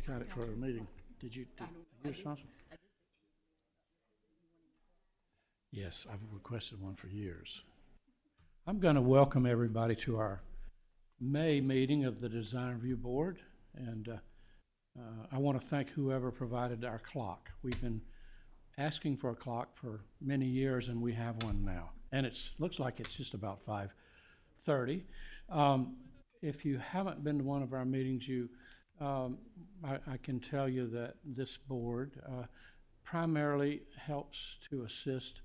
got it for our meeting. Did you responsible? Yes, I've requested one for years. I'm going to welcome everybody to our May meeting of the Design Review Board, and I want to thank whoever provided our clock. We've been asking for a clock for many years, and we have one now. And it looks like it's just about 5:30. If you haven't been to one of our meetings, I can tell you that this board primarily helps to assist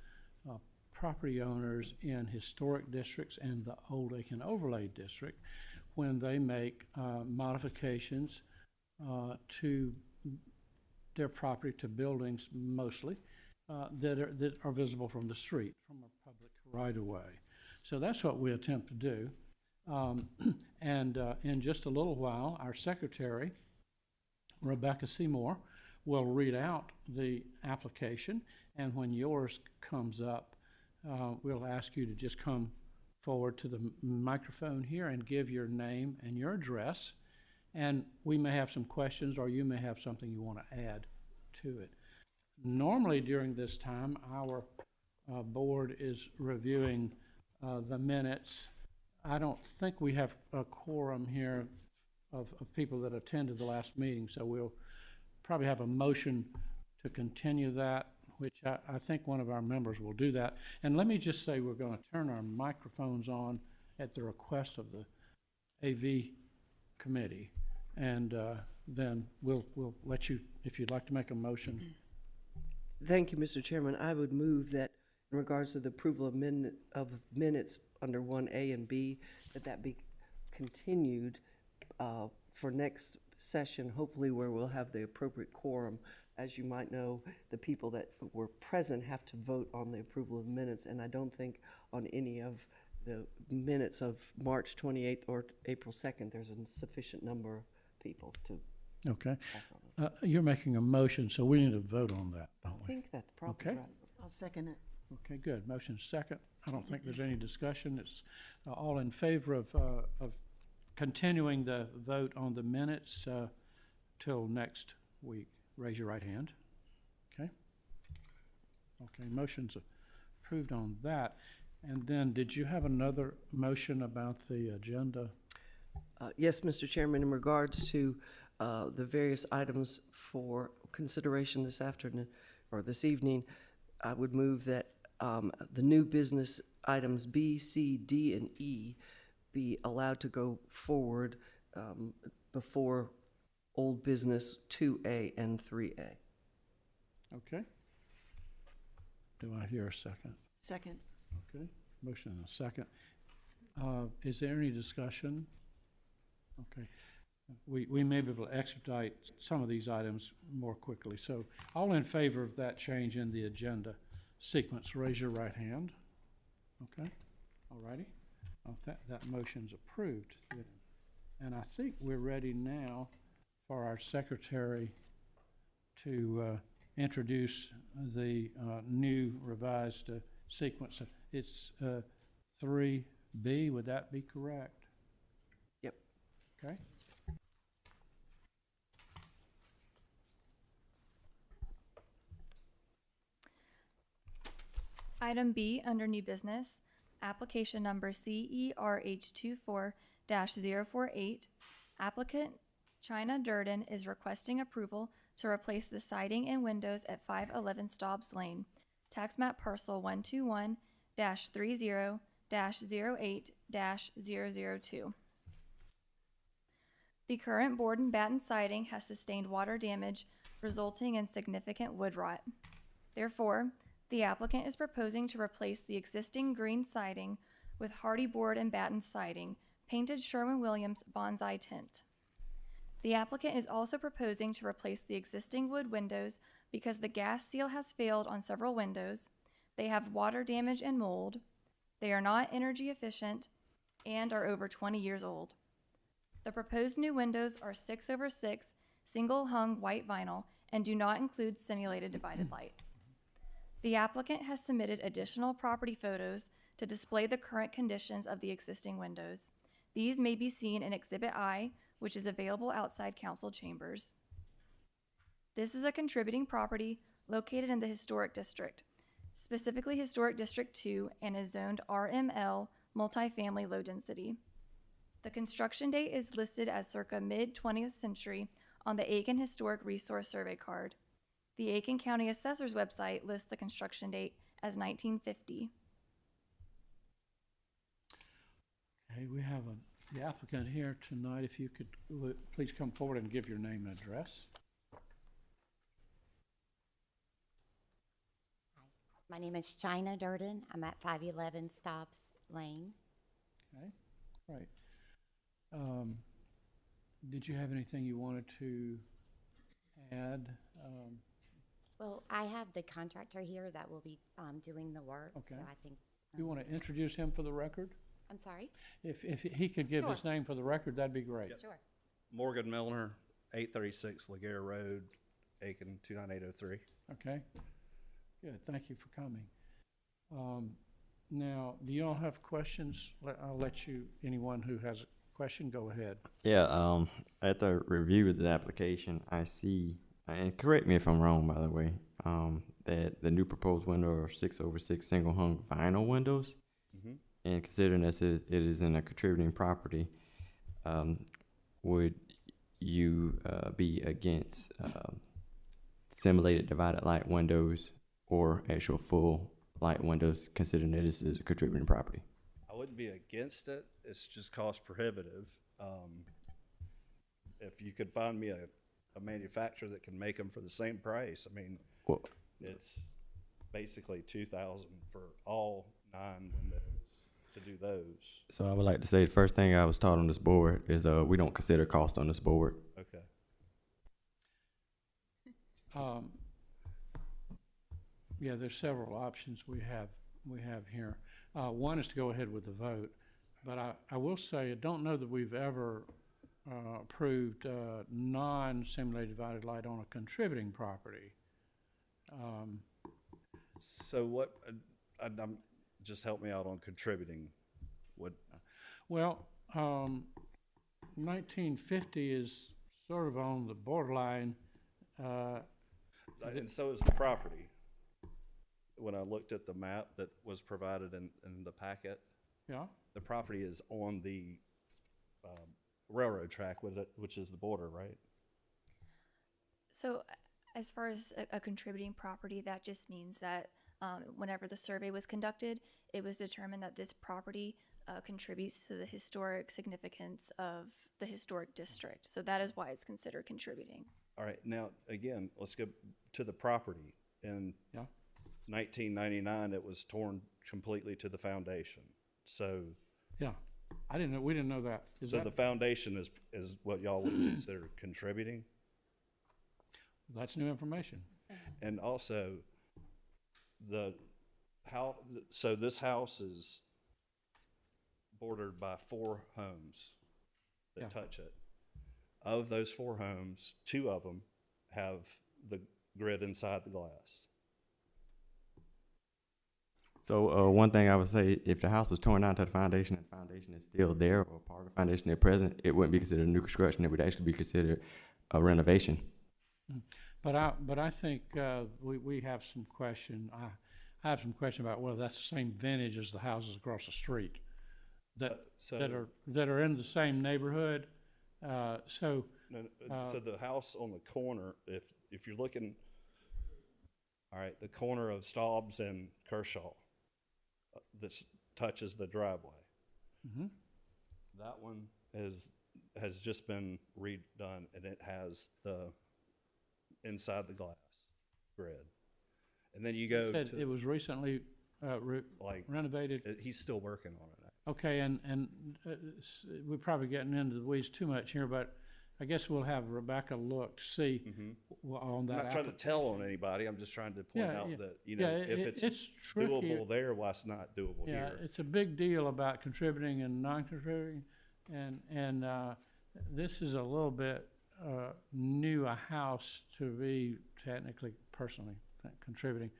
property owners in historic districts and the Old Aiken Overlay District when they make modifications to their property, to buildings mostly, that are visible from the street, from a public right-of-way. So that's what we attempt to do. And in just a little while, our secretary, Rebecca Seymour, will read out the application, and when yours comes up, we'll ask you to just come forward to the microphone here and give your name and your address, and we may have some questions, or you may have something you want to add to it. Normally during this time, our board is reviewing the minutes. I don't think we have a quorum here of people that attended the last meeting, so we'll probably have a motion to continue that, which I think one of our members will do that. And let me just say we're going to turn our microphones on at the request of the AV committee, and then we'll let you, if you'd like to make a motion. Thank you, Mr. Chairman. I would move that in regards to the approval of minutes under 1A and B, that be continued for next session, hopefully where we'll have the appropriate quorum. As you might know, the people that were present have to vote on the approval of minutes, and I don't think on any of the minutes of March 28th or April 2nd there's a sufficient number of people to Okay. You're making a motion, so we need to vote on that, don't we? I think that's probably Okay. right. I'll second it. Okay, good. Motion second. I don't think there's any discussion. It's all in favor of continuing the vote on the minutes till next week. Raise your right hand. Okay. Okay, motion's approved on that. And then did you have another motion about the agenda? Yes, Mr. Chairman, in regards to the various items for consideration this afternoon or this evening, I would move that the new business items B, C, D, and E be allowed to go forward before old business 2A and 3A. Okay. Do I hear a second? Second. Okay, motion and a second. Is there any discussion? Okay. We may be able to expedite some of these items more quickly. So all in favor of that change in the agenda sequence, raise your right hand. Okay, all righty. That motion's approved. And I think we're ready now for our secretary to introduce the new revised sequence. It's 3B, would that be correct? Yep. Okay. Item B under new business, application number CERH24-048. Applicant China Durden is requesting approval to replace the siding and windows at 511 Staubes Lane, tax map parcel 121-30-08-002. The current board and batten siding has sustained water damage, resulting in significant wood rot. Therefore, the applicant is proposing to replace the existing green siding with hardy board and batten siding, painted Sherwin-Williams bonsai tint. The applicant is also proposing to replace the existing wood windows because the gas seal has failed on several windows, they have water damage and mold, they are not energy efficient, and are over 20 years old. The proposed new windows are 6/6 single hung white vinyl and do not include simulated divided lights. The applicant has submitted additional property photos to display the current conditions of the existing windows. These may be seen in Exhibit I, which is available outside council chambers. This is a contributing property located in the Historic District, specifically Historic District 2, and is zoned RML, multifamily low density. The construction date is listed as circa mid-20th century on the Aiken Historic Resource Survey card. The Aiken County Assessor's website lists the construction date as 1950. Okay, we have the applicant here tonight. If you could please come forward and give your name and address. My name is China Durden. I'm at 511 Staubes Lane. Okay, right. Did you have anything you wanted to add? Well, I have the contractor here that will be doing the work. Okay. So I think. You want to introduce him for the record? I'm sorry? If he could give his Sure. name for the record, that'd be great. Sure. Morgan Milner, 836 Laguerre Road, Aiken, 29803. Okay, good, thank you for coming. Now, do you all have questions? I'll let you, anyone who has a question, go ahead. Yeah, at the review of the application, I see, and correct me if I'm wrong, by the way, that the new proposed window are 6/6 single hung vinyl windows. Mhm. And considering this it is in a contributing property, would you be against simulated divided light windows or actual full light windows, considering that this is a contributing property? I wouldn't be against it. It's just cost prohibitive. If you could find me a manufacturer that can make them for the same price, I mean, Well, it's basically $2,000 for all 9 windows to do those. so I would like to say the first thing I was taught on this board is we don't consider cost on this board. Okay. Yeah, there's several options we have here. One is to go ahead with the vote, but I will say, I don't know that we've ever approved non-simulated divided light on a contributing property. So what, I'm, just help me out on contributing. What, Well, 1950 is sort of on the borderline. and so is the property. When I looked at the map that was provided in the packet, Yeah, the property is on the railroad track with it, which is the border, right? So, as far as a contributing property, that just means that whenever the survey was conducted, it was determined that this property contributes to the historic significance of the historic district. So that is why it's considered contributing. All right, now, again, let's go to the property. In yeah. 1999, it was torn completely to the foundation. So, Yeah, we didn't know that. Is so that, the foundation is what y'all would consider contributing? that's new information. And also, so this house is bordered by 4 homes that Yeah. touch it. Of those 4 homes, 2 of them have the grid inside the glass. So one thing I would say, if the house was torn down to the foundation and the foundation is still there or part of the foundation is present, it wouldn't be considered new construction. It would actually be considered a renovation. But I think we have some question. I have some question about whether that's the same vintage as the houses across the street that So that are in the same neighborhood. So no, so the house on the corner, if you're looking, all right, the corner of Staubes and Kershaw, that touches the driveway. Mhm. That one has just been redone, and it has the inside the glass grid. And then you go said to it was recently like renovated. he's still working on it. Okay, and we're probably getting into the weeds too much here, but I guess we'll have Rebecca look to see on that. I'm not trying to tell on anybody. I'm just trying to point Yeah, out yeah. that Yeah, if it's tricky. doable there, why it's not doable Yeah, here. it's a big deal about contributing and non-contributing, and this is a little bit new a house to be technically, personally contributing,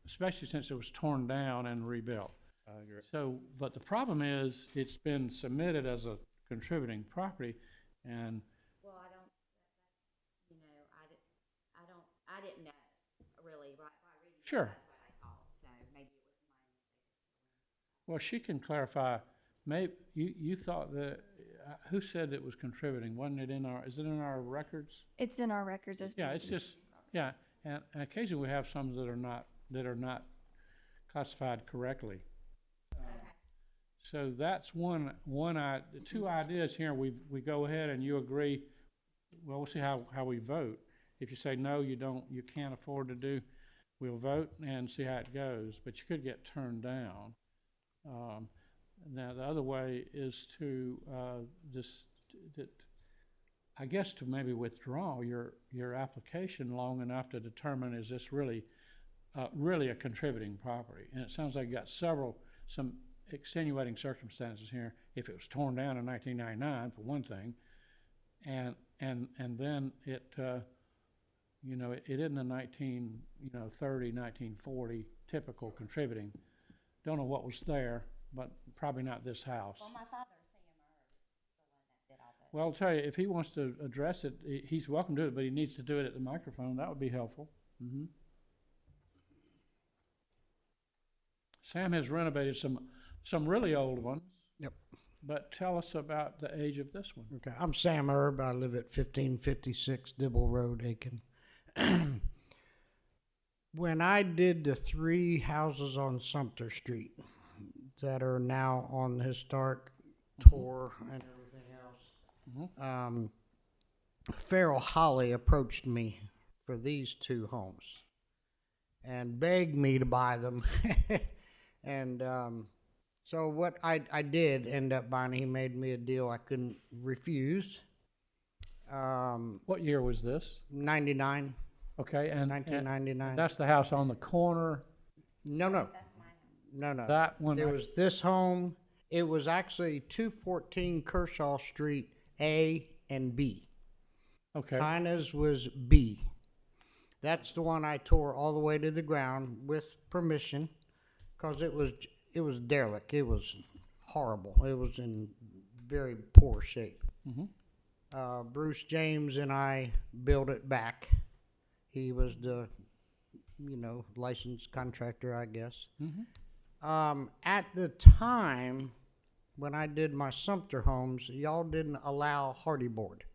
especially since it was torn down and rebuilt. I agree. So, but the problem is, it's been submitted as a contributing property, and Well, I don't, Sure. That's what I thought, so maybe it was mine. Well, she can clarify. Maybe you thought that, who said it was contributing? Wasn't it in our, is it in our records? It's in our records as. Yeah, it's just, yeah, and occasionally we have some that are not classified correctly. So that's the two ideas here. We go ahead and you agree. Well, we'll see how we vote. If you say no, you can't afford to do, we'll vote and see how it goes. But you could get turned down. Now the other way is to I guess to maybe withdraw your application long enough to determine, is this really a contributing property? And it sounds like you got some extenuating circumstances here. If it was torn down in 1999, for one thing, and then it isn't a 1940 typical contributing. Don't know what was there, but probably not this house. Well, my father, CMR, is the one that did all this. Well, I'll tell you, if he wants to address it, he's welcome to it, but he needs to do it at the microphone. That would be helpful. Mm-hmm. Sam has renovated some really old ones. Yep. But tell us about the age of this one. Okay, I'm Sam Erb. I live at 1556 Dibble Road, Aiken. When I did the 3 houses on Sumter Street that are now on the historic tour and everything else, Farrell Holly approached me for these 2 homes and begged me to buy them. And so what I did end up buying, he made me a deal I couldn't refuse. What year was this? 99, Okay, and 1999. that's the house on the corner. No. That's my house. No. That one. It was this home. It was actually 214 Kershaw Street, A and B. Okay. China's was B. That's the one I tore all the way to the ground with permission, because it was derelict. It was horrible. It was in very poor shape. Mm-hmm. Bruce James and I built it back. He was the, licensed contractor, I guess. Mm-hmm. At the time when I did my Sumter homes, y'all didn't allow hardy board.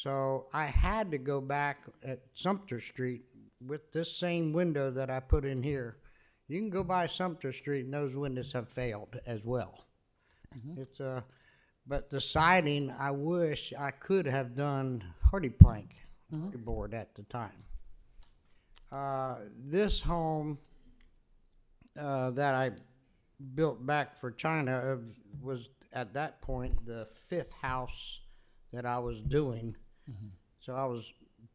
So I had to go back at Sumter Street with this same window that I put in here. You can go by Sumter Street and those windows have failed as well. Mm-hmm. It's but the siding, I wish I could have done hardy plank, hardy board at the time. This home that I built back for China was at that point the 5th house that I was doing. Mm-hmm. So I was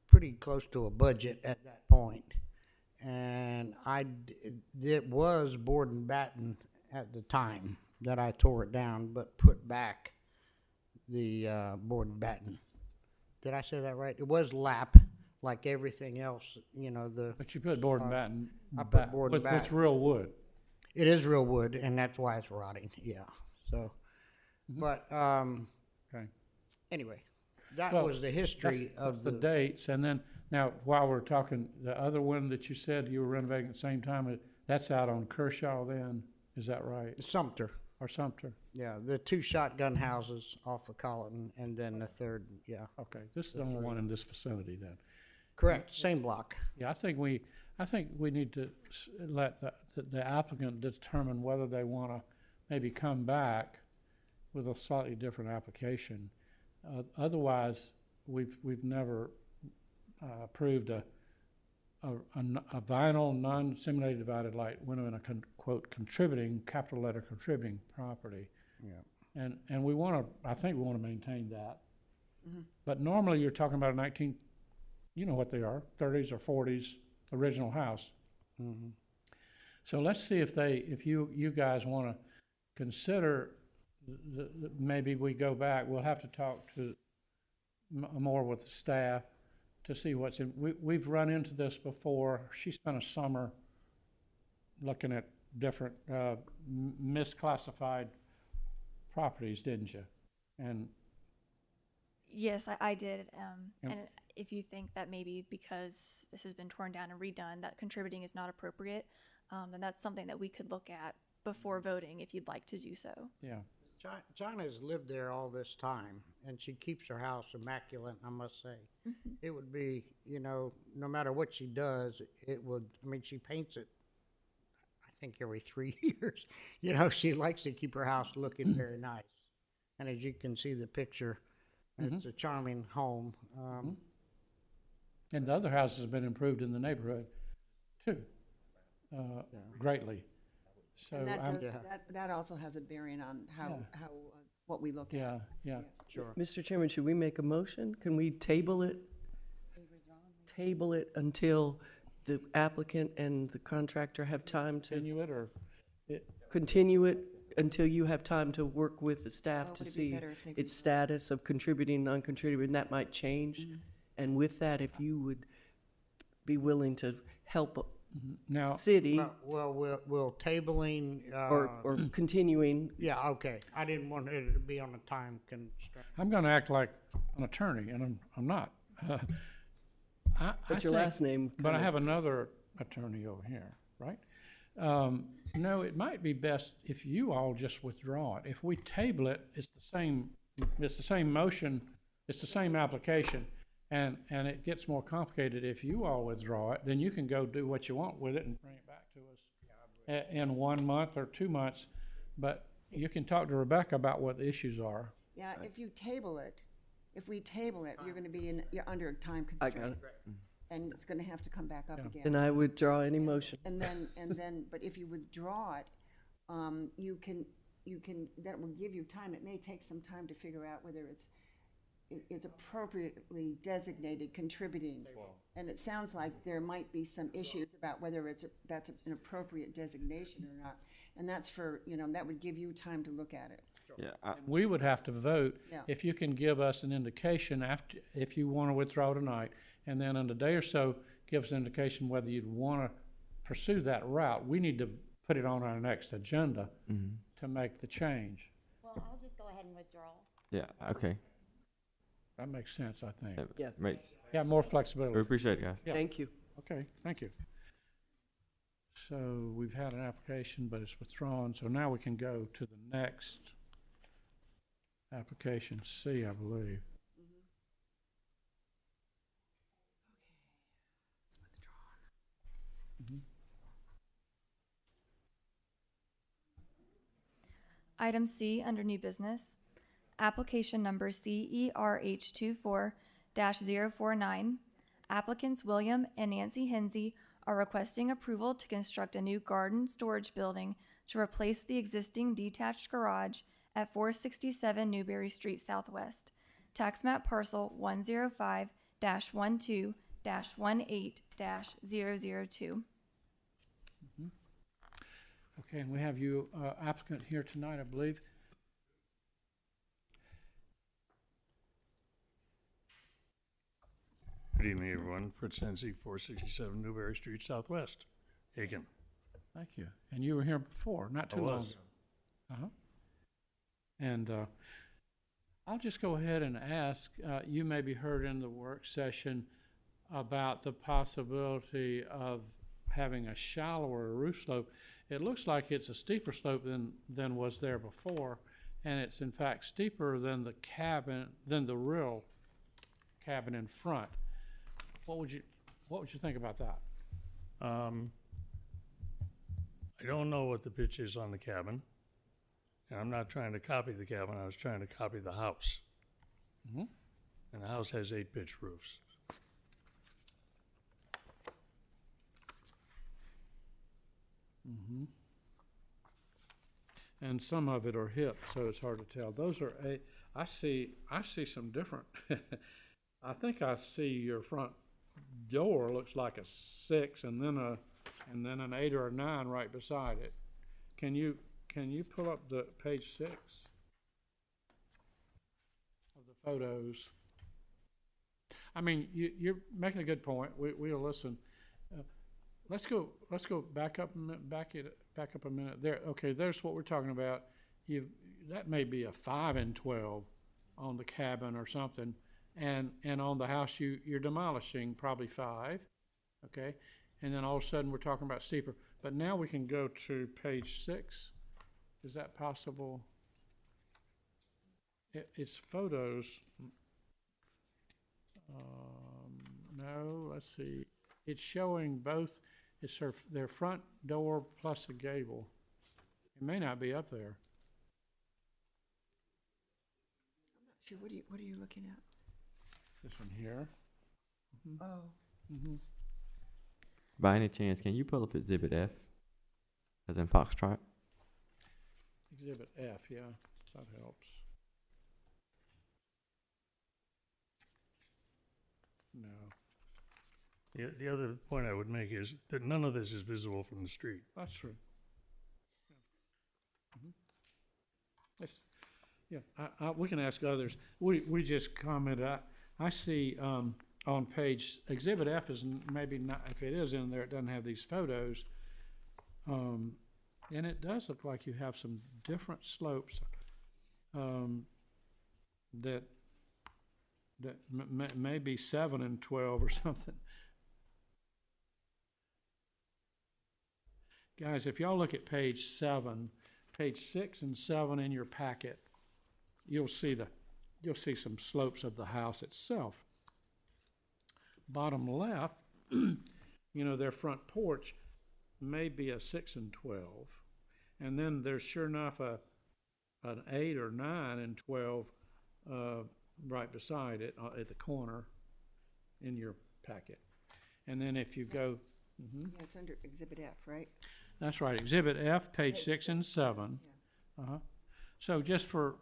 pretty close to a budget at that point. And it was board and batten at the time that I tore it down, but put back the board and batten. Did I say that right? It was lap, like everything else, But you put board and batten. I put board and batten. With real wood. It is real wood, and that's why it's rotting, yeah. So, but, Okay. anyway, that Well, was the history That's of the dates, and then, now, while we're talking, the other one that you said you were renovating at the same time, that's out on Kershaw then, is that right? Sumter. Or Sumter? Yeah, the 2 shotgun houses off of Colleton, and then the 3rd, yeah. Okay, this is the only one in this vicinity then. Correct, same block. Yeah, I think we need to let the applicant determine whether they want to maybe come back with a slightly different application. Otherwise, we've never approved a vinyl non-simulated divided light window in a quote contributing, capital letter contributing property. Yeah. And we want to, I think we want to maintain that. But normally you're talking about a you know what they are, 30s or 40s original house. Mm-hmm. So let's see if you guys want to consider maybe we go back. We'll have to talk to more with the staff to see what's in. We've run into this before. She spent a summer looking at different misclassified properties, didn't you? And Yes, I did. Yep. And if you think that maybe because this has been torn down and redone, that contributing is not appropriate, then that's something that we could look at before voting if you'd like to do so. Yeah. China's lived there all this time, and she keeps her house immaculate, I must say. It would be, you know, no matter what she does, it would, I mean, she paints it, I think, every 3 years. You know, she likes to keep her house looking very nice. And as you can see the picture, it's a charming home. And the other houses have been improved in the neighborhood too, greatly. So And that I'm, does, that also has a bearing on how, what we look at. yeah. Sure. Mr. Chairman, should we make a motion? Can we table it? Table it until the applicant and the contractor have time to Continue it or, continue it until you have time to work with the staff Well, to would it be see better if they its status of contributing, non-contributing, that might change. And with that, if you would be willing to help now, city Well, we'll tabling, or continuing, yeah, okay. I didn't want it to be on a time constraint. I'm gonna act like an attorney and I'm not. I what's your think- last name? But I kinda- have another attorney over here, right? No, it might be best if you all just withdraw it. If we table it, it's the same motion, it's the same application, and it gets more complicated. If you all withdraw it, then you can go do what you want with it and bring it back to us in 1 month or 2 months. But you can talk to Rebecca about what the issues are. Yeah, if you table it, if we table it, you're gonna be you're under a time I got constraint. it. And it's gonna have to come back up Yeah. again. And I withdraw any motion. And then, but if you withdraw it, you can, that will give you time. It may take some time to figure out whether it is appropriately designated contributing. And it sounds like there might be some issues about whether that's an appropriate designation or not. And that's for, that would give you time to look at it. Yeah, We would have to vote Yeah. if you can give us an indication if you want to withdraw tonight, and then in a day or so, give us an indication whether you'd want to pursue that route. We need to put it on our next agenda to make the change. Well, I'll just go ahead and withdraw. yeah, okay. That makes sense, I think. That Yes. makes, Yeah, more we flexibility. appreciate it, guys. Yeah. Thank you. Okay, thank you. So we've had an application, but it's withdrawn, so now we can go to the next application, C, I believe. Item C under new business, application number CERH24-049. Applicants William and Nancy Henze are requesting approval to construct a new garden storage building to replace the existing detached garage at 467 Newberry Street Southwest. Tax map parcel 105-12-18-002. Okay, and we have you applicant here tonight, I believe. Good evening, everyone. Fritz Henze, 467 Newberry Street Southwest, Aiken. Thank you. And you were here before, not I too long was. ago. Uh-huh. And I'll just go ahead and ask, you maybe heard in the work session about the possibility of having a shallower roof slope. It looks like it's a steeper slope than was there before, and it's in fact steeper than the cabin, than the real cabin in front. What would you think about that? I don't know what the pitch is on the cabin, and I'm not trying to copy the cabin. I was trying to copy the house. Mhm. And the house has 8-pitch roofs. And some of it are hip, so it's hard to tell. Those are I see some different. I think I see your front door looks like a 6 and then an 8 or a 9 right beside it. Can you pull up the page 6 of the photos? I mean, you're making a good point. We'll listen. Let's go back up a minute, back up a minute. There, okay, there's what we're talking about. That may be a 5 and 12 on the cabin or something, and on the house you're demolishing probably 5, okay? And then all of a sudden, we're talking about steeper. But now we can go to page 6. Is that possible? It's photos. No, let's see. It's showing both, it's their front door plus a gable. It may not be up there. Sure, what are you looking at? This one here. Oh, Mm-hmm. By any chance, can you pull up Exhibit F, as in Foxtrot? Exhibit F, yeah, that helps. No. The other point I would make is that none of this is visible from the street. That's true. Yes, yeah, we can ask others. We just commented, I see, on page, Exhibit F is maybe not, if it is in there, it doesn't have these photos. And it does look like you have some different slopes, that may be 7 and 12 or something. Guys, if y'all look at page 7, page 6 and 7 in your packet, you'll see some slopes of the house itself. Bottom left, their front porch may be a 6 and 12, and then there's sure enough an 8 or 9 and 12 right beside it at the corner in your packet. And then if you go, yeah, it's under Exhibit F, right? that's right, Exhibit F, page 6 and 7. Yeah. So just for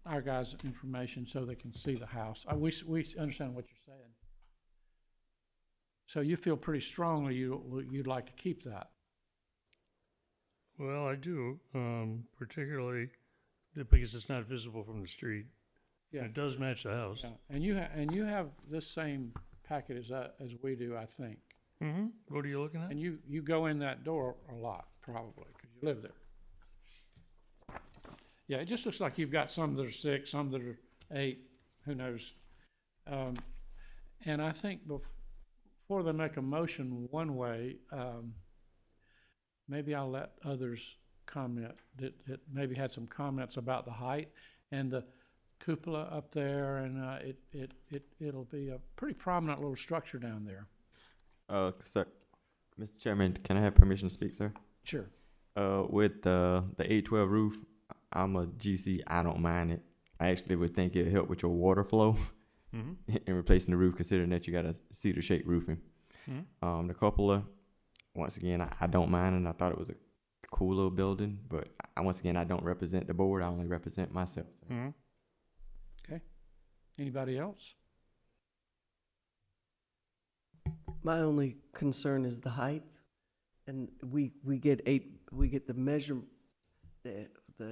our guys' information, so they can see the house. We understand what you're saying. So you feel pretty strongly you'd like to keep that. Well, I do, particularly because it's not visible from the street. Yeah. It does match the house. Yeah. And you have this same packet as we do, I think. Mm-hmm. What are you looking at? And you go in that door a lot, probably, because you live there. Yeah, it just looks like you've got some that are 6, some that are 8, who knows. And I think before they make a motion one way, maybe I'll let others comment that maybe had some comments about the height and the cupola up there, and it'll be a pretty prominent little structure down there. Sir, Mr. Chairman, can I have permission to speak, sir? Sure. With the 812 roof, I'm a GC. I don't mind it. I actually would think it'd help with your water flow in replacing the roof, considering that you got a cedar shake roofing. The cupola, once again, I don't mind it. I thought it was a cool little building, but once again, I don't represent the board. I only represent myself. Okay. Anybody else? My only concern is the height, and we get the measure, the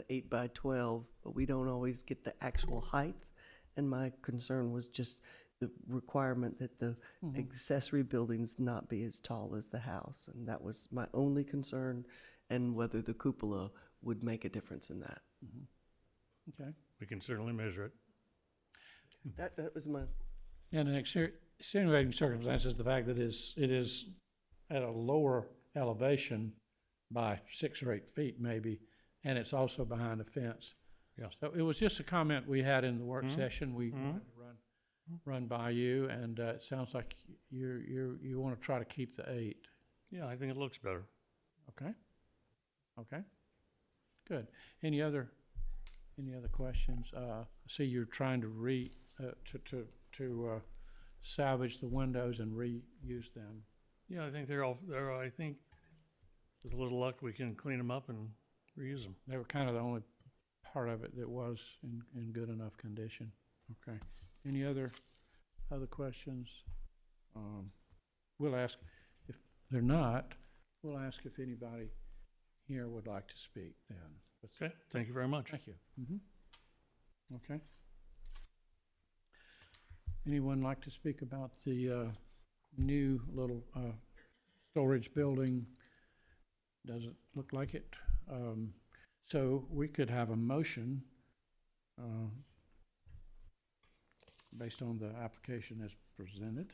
8 by 12, but we don't always get the actual height. And my concern was just the requirement that the accessory buildings not be as tall as the house, and that was my only concern, and whether the cupola would make a difference in that. Okay. We can certainly measure it. That was my. And an extenuating circumstance is the fact that it is at a lower elevation by 6 or 8 feet maybe, and it's also behind a fence. Yeah. So it was just a comment we had in the work session. We wanted to run by you, and it sounds like you want to try to keep the 8. Yeah, I think it looks better. Okay. Okay. Good. Any other questions? I see you're trying to salvage the windows and reuse them. Yeah, I think they're I think with a little luck, we can clean them up and reuse them. They were kind of the only part of it that was in good enough condition. Okay. Any other questions? We'll ask, if they're not, we'll ask if anybody here would like to speak then. Okay, thank you very much. Thank you. Okay. Anyone like to speak about the new little storage building? Doesn't look like it. So we could have a motion based on the application as presented.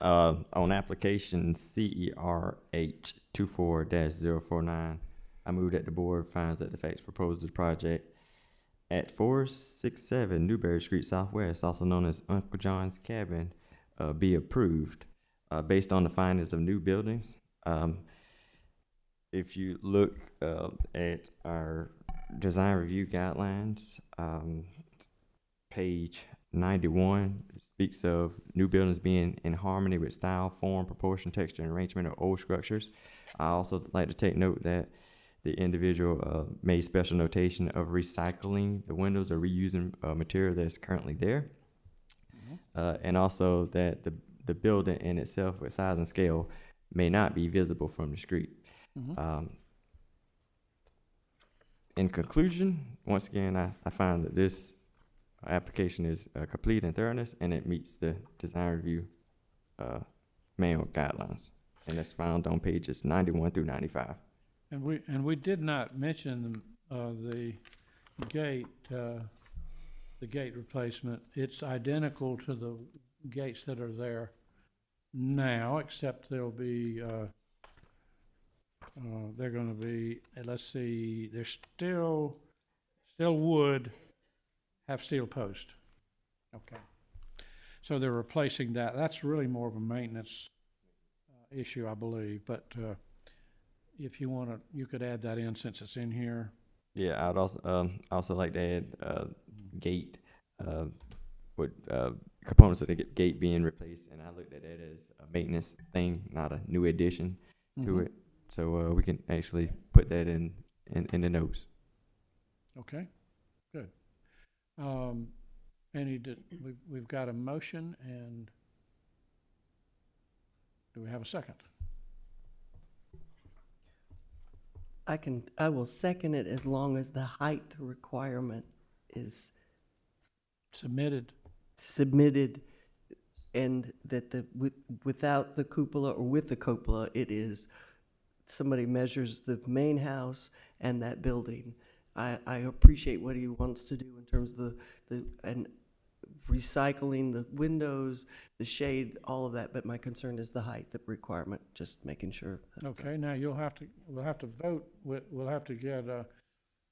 On application CERH 24-049, I move that the board finds that the facts proposed to the project at 467 Newberry Street Southwest, also known as Uncle John's Cabin, be approved based on the findings of new buildings. If you look at our design review guidelines, page 91 speaks of new buildings being in harmony with style, form, proportion, texture, and arrangement of old structures. I also like to take note that the individual made special notation of recycling the windows or reusing material that's currently there. And also that the building in itself with size and scale may not be visible from the street. In conclusion, once again, I find that this application is complete in thoroughness and it meets the design review manual guidelines. And that's found on pages 91 through 95. And we did not mention the gate replacement. It's identical to the gates that are there now, except they'll be they're going to be, let's see, they're still wood, have steel post. Okay. So they're replacing that. That's really more of a maintenance issue, I believe. But if you want to, you could add that in since it's in here. Yeah, I'd also like to add gate with components of the gate being replaced, and I looked at that as a maintenance thing, not a new addition to it. So we can actually put that in the notes. Okay, good. We've got a motion, and do we have a second? I will second it as long as the height requirement is Submitted. and that without the cupola or with the cupola, it is somebody measures the main house and that building. I appreciate what he wants to do in terms of and recycling the windows, the shade, all of that, but my concern is the height, the requirement, just making sure. Okay, now we'll have to vote. We'll have to get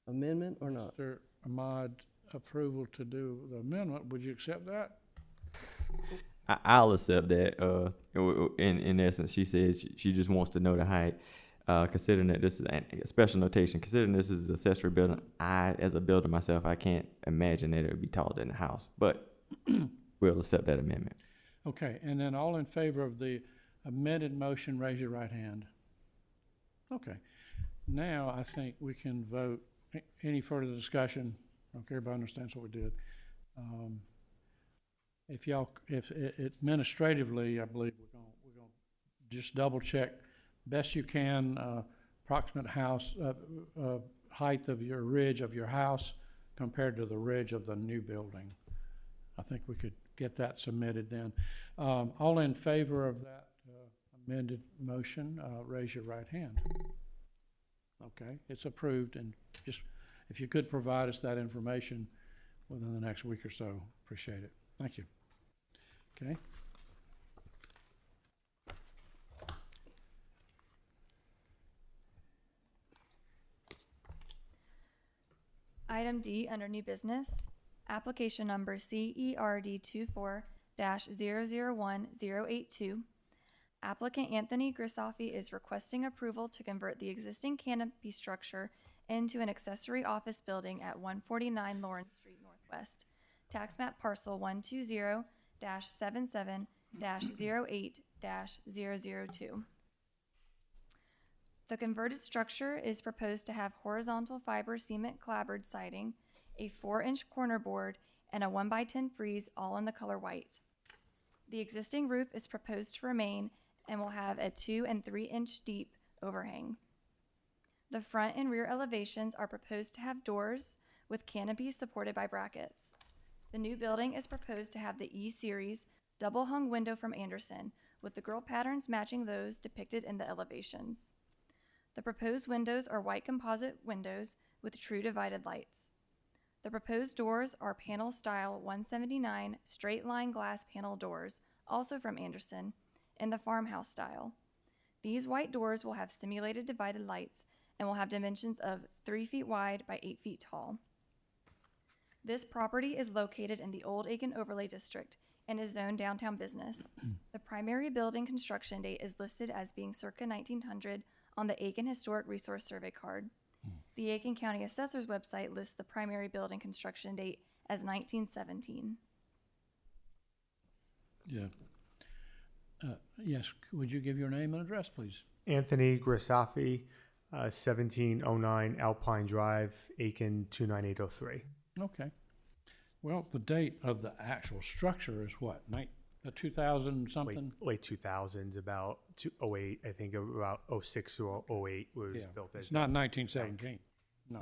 Amendment or not? Mr. Ahmad approval to do the amendment. Would you accept that? I'll accept that. In essence, she says she just wants to know the height. Considering that this is a special notation, considering this is an accessory building, as a builder myself, I can't imagine that it would be taller than the house. But we'll accept that amendment. Okay, and then all in favor of the amended motion, raise your right hand. Okay. Now I think we can vote. Any further discussion? Okay, everybody understands what we did. If administratively, I believe we're going to just double check best you can, approximate house height of your ridge of your house compared to the ridge of the new building. I think we could get that submitted then. All in favor of that amended motion, raise your right hand. Okay, it's approved, and just if you could provide us that information within the next week or so, appreciate it. Thank you. Okay. Item D under new business, application number CERD 24-001082. Applicant Anthony Grisoffi is requesting approval to convert the existing canopy structure into an accessory office building at 149 Lawrence Street Northwest, tax map parcel 120-77-08-002. The converted structure is proposed to have horizontal fiber cement clapboard siding, a 4-inch corner board, and a 1x10 frieze, all in the color white. The existing roof is proposed to remain and will have a 2 and 3-inch deep overhang. The front and rear elevations are proposed to have doors with canopies supported by brackets. The new building is proposed to have the E-Series double hung window from Anderson, with the grille patterns matching those depicted in the elevations. The proposed windows are white composite windows with true divided lights. The proposed doors are panel style 179 straight line glass panel doors, also from Anderson, in the farmhouse style. These white doors will have simulated divided lights and will have dimensions of 3 feet wide by 8 feet tall. This property is located in the Old Aiken Overlay District and is zoned downtown business. The primary building construction date is listed as being circa 1900 on the Aiken Historic Resource Survey card. The Aiken County Assessor's website lists the primary building construction date as 1917. Yeah. Yes, would you give your name and address, please? Anthony Grisafi, 1709 Alpine Drive, Aiken 29803. Okay. Well, the date of the actual structure is what, 2000 something? Late 2000s, about 08, I think about 06 or 08 was Yeah, built as it's not 1917. No.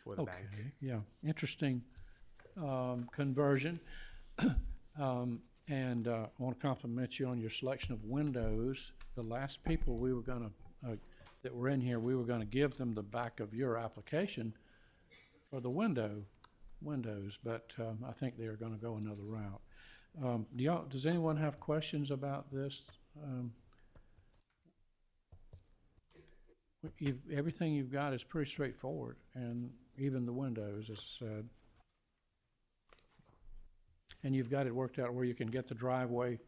for the Okay, bank. yeah, interesting conversion. And I want to compliment you on your selection of windows. The last people we were going to, that were in here, we were going to give them the back of your application for the windows, but I think they are going to go another route. Does anyone have questions about this? Everything you've got is pretty straightforward, and even the windows, as I said. And you've got it worked out where you can get the driveway,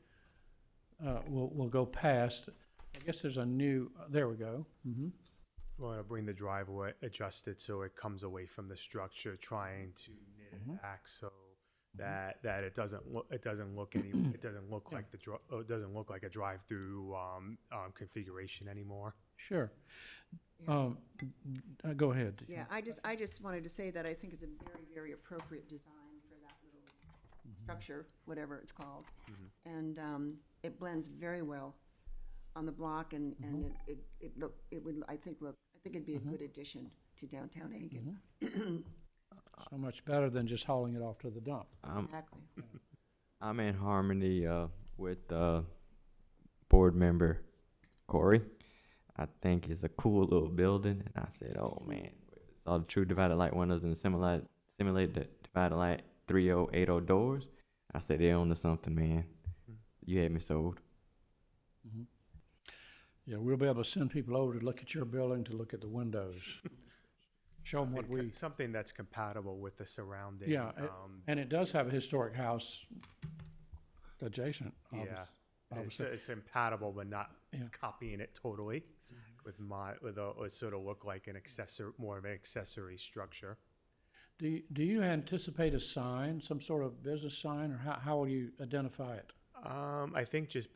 will go past. I guess there's a new, there we go. Mm-hmm. We want to bring the driveway adjusted so it comes away from the structure, trying to knit it back so that it doesn't look like it doesn't look like a drive-through configuration anymore. Sure. Go ahead. Yeah, I just wanted to say that I think it's a very, very appropriate design for that little structure, whatever it's called. And it blends very well on the block, and I think it'd be a good addition to downtown Aiken. So much better than just hauling it off to the dump. Exactly. I'm in harmony with board member Corey. I think it's a cool little building, and I said, "Oh man, saw the true divided light windows and simulated divided light 3080 doors." I said, "They own to something, man. You had me sold." Yeah, we'll be able to send people over to look at your building, to look at the windows. Show them what we, Something that's compatible with the surrounding. yeah, and it does have a historic house adjacent. Yeah. Obviously. It's compatible, but not Yeah. copying it totally. With it sort of look like more of an accessory structure. Do you anticipate a sign, some sort of business sign, or how will you identify it? I think just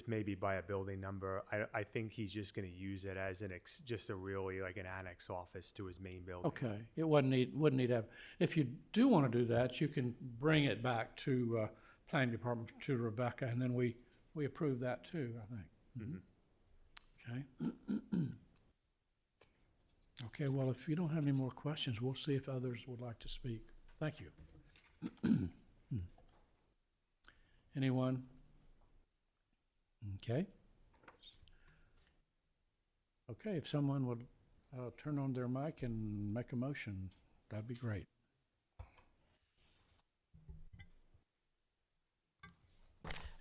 maybe by a building number. I think he's just going to use it as just a really like an annex office to his main building. Okay, it wouldn't need to have, if you do want to do that, you can bring it back to planning department, to Rebecca, and then we approve that too, I think. Okay. Okay, well, if you don't have any more questions, we'll see if others would like to speak. Thank you. Anyone? Okay. Okay, if someone would turn on their mic and make a motion, that'd be great.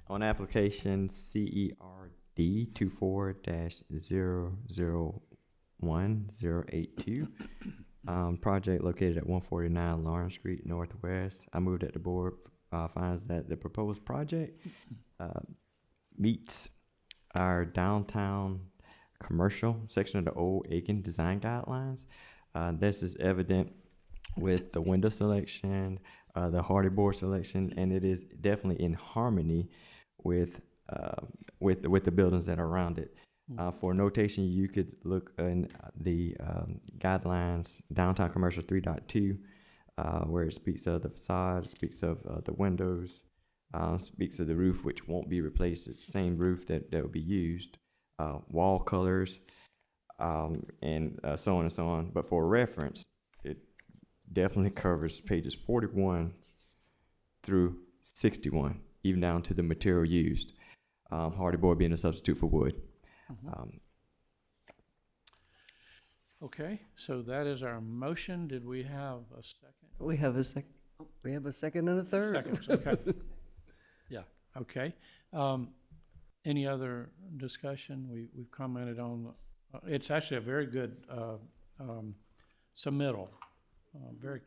On application CERD 24-001082, project located at 149 Lawrence Street Northwest, I move that the board finds that the proposed project meets our downtown commercial section of the Old Aiken design guidelines. This is evident with the window selection, the hardy board selection, and it is definitely in harmony with the buildings that are around it. For notation, you could look in the guidelines, downtown commercial 3.2, where it speaks of the facade, speaks of the windows, speaks of the roof, which won't be replaced. It's the same roof that will be used, wall colors, and so on and so on. But for reference, it definitely covers pages 41 through 61 even down to the material used. Hardy board being a substitute for wood. Okay, so that is our motion. Did we have a second? We have a second and a third. Seconds, okay. Yeah, okay. Any other discussion? We've commented on, it's actually a very good submittal. Very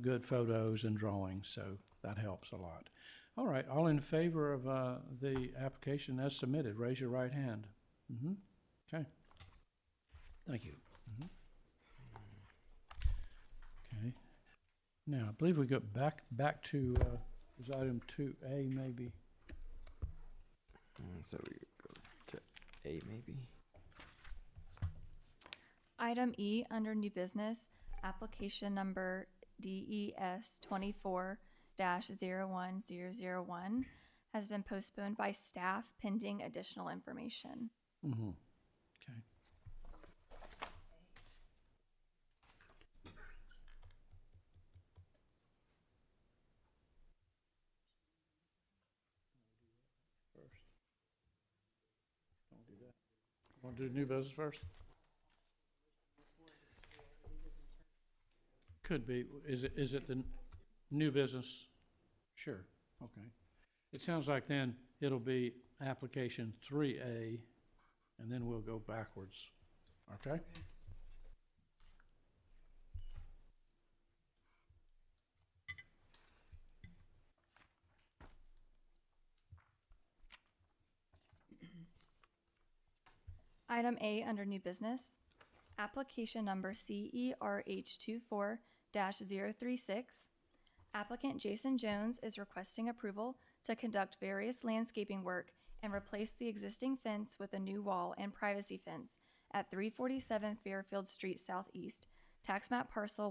good photos and drawings, so that helps a lot. All right, all in favor of the application as submitted, raise your right hand. Okay. Thank you. Okay. Now, I believe we go back to, was item 2A maybe? So we go to A maybe. Item E under new business, application number DES 24-01001 has been postponed by staff pending additional information. Okay. Want to do new business first? Could be. Is it the new business? Sure. Okay. It sounds like then it'll be application 3A, and then we'll go backwards. Okay? Item A under new business, application number CERH24-036. Applicant Jason Jones is requesting approval to conduct various landscaping work and replace the existing fence with a new wall and privacy fence at 347 Fairfield Street Southeast, tax map parcel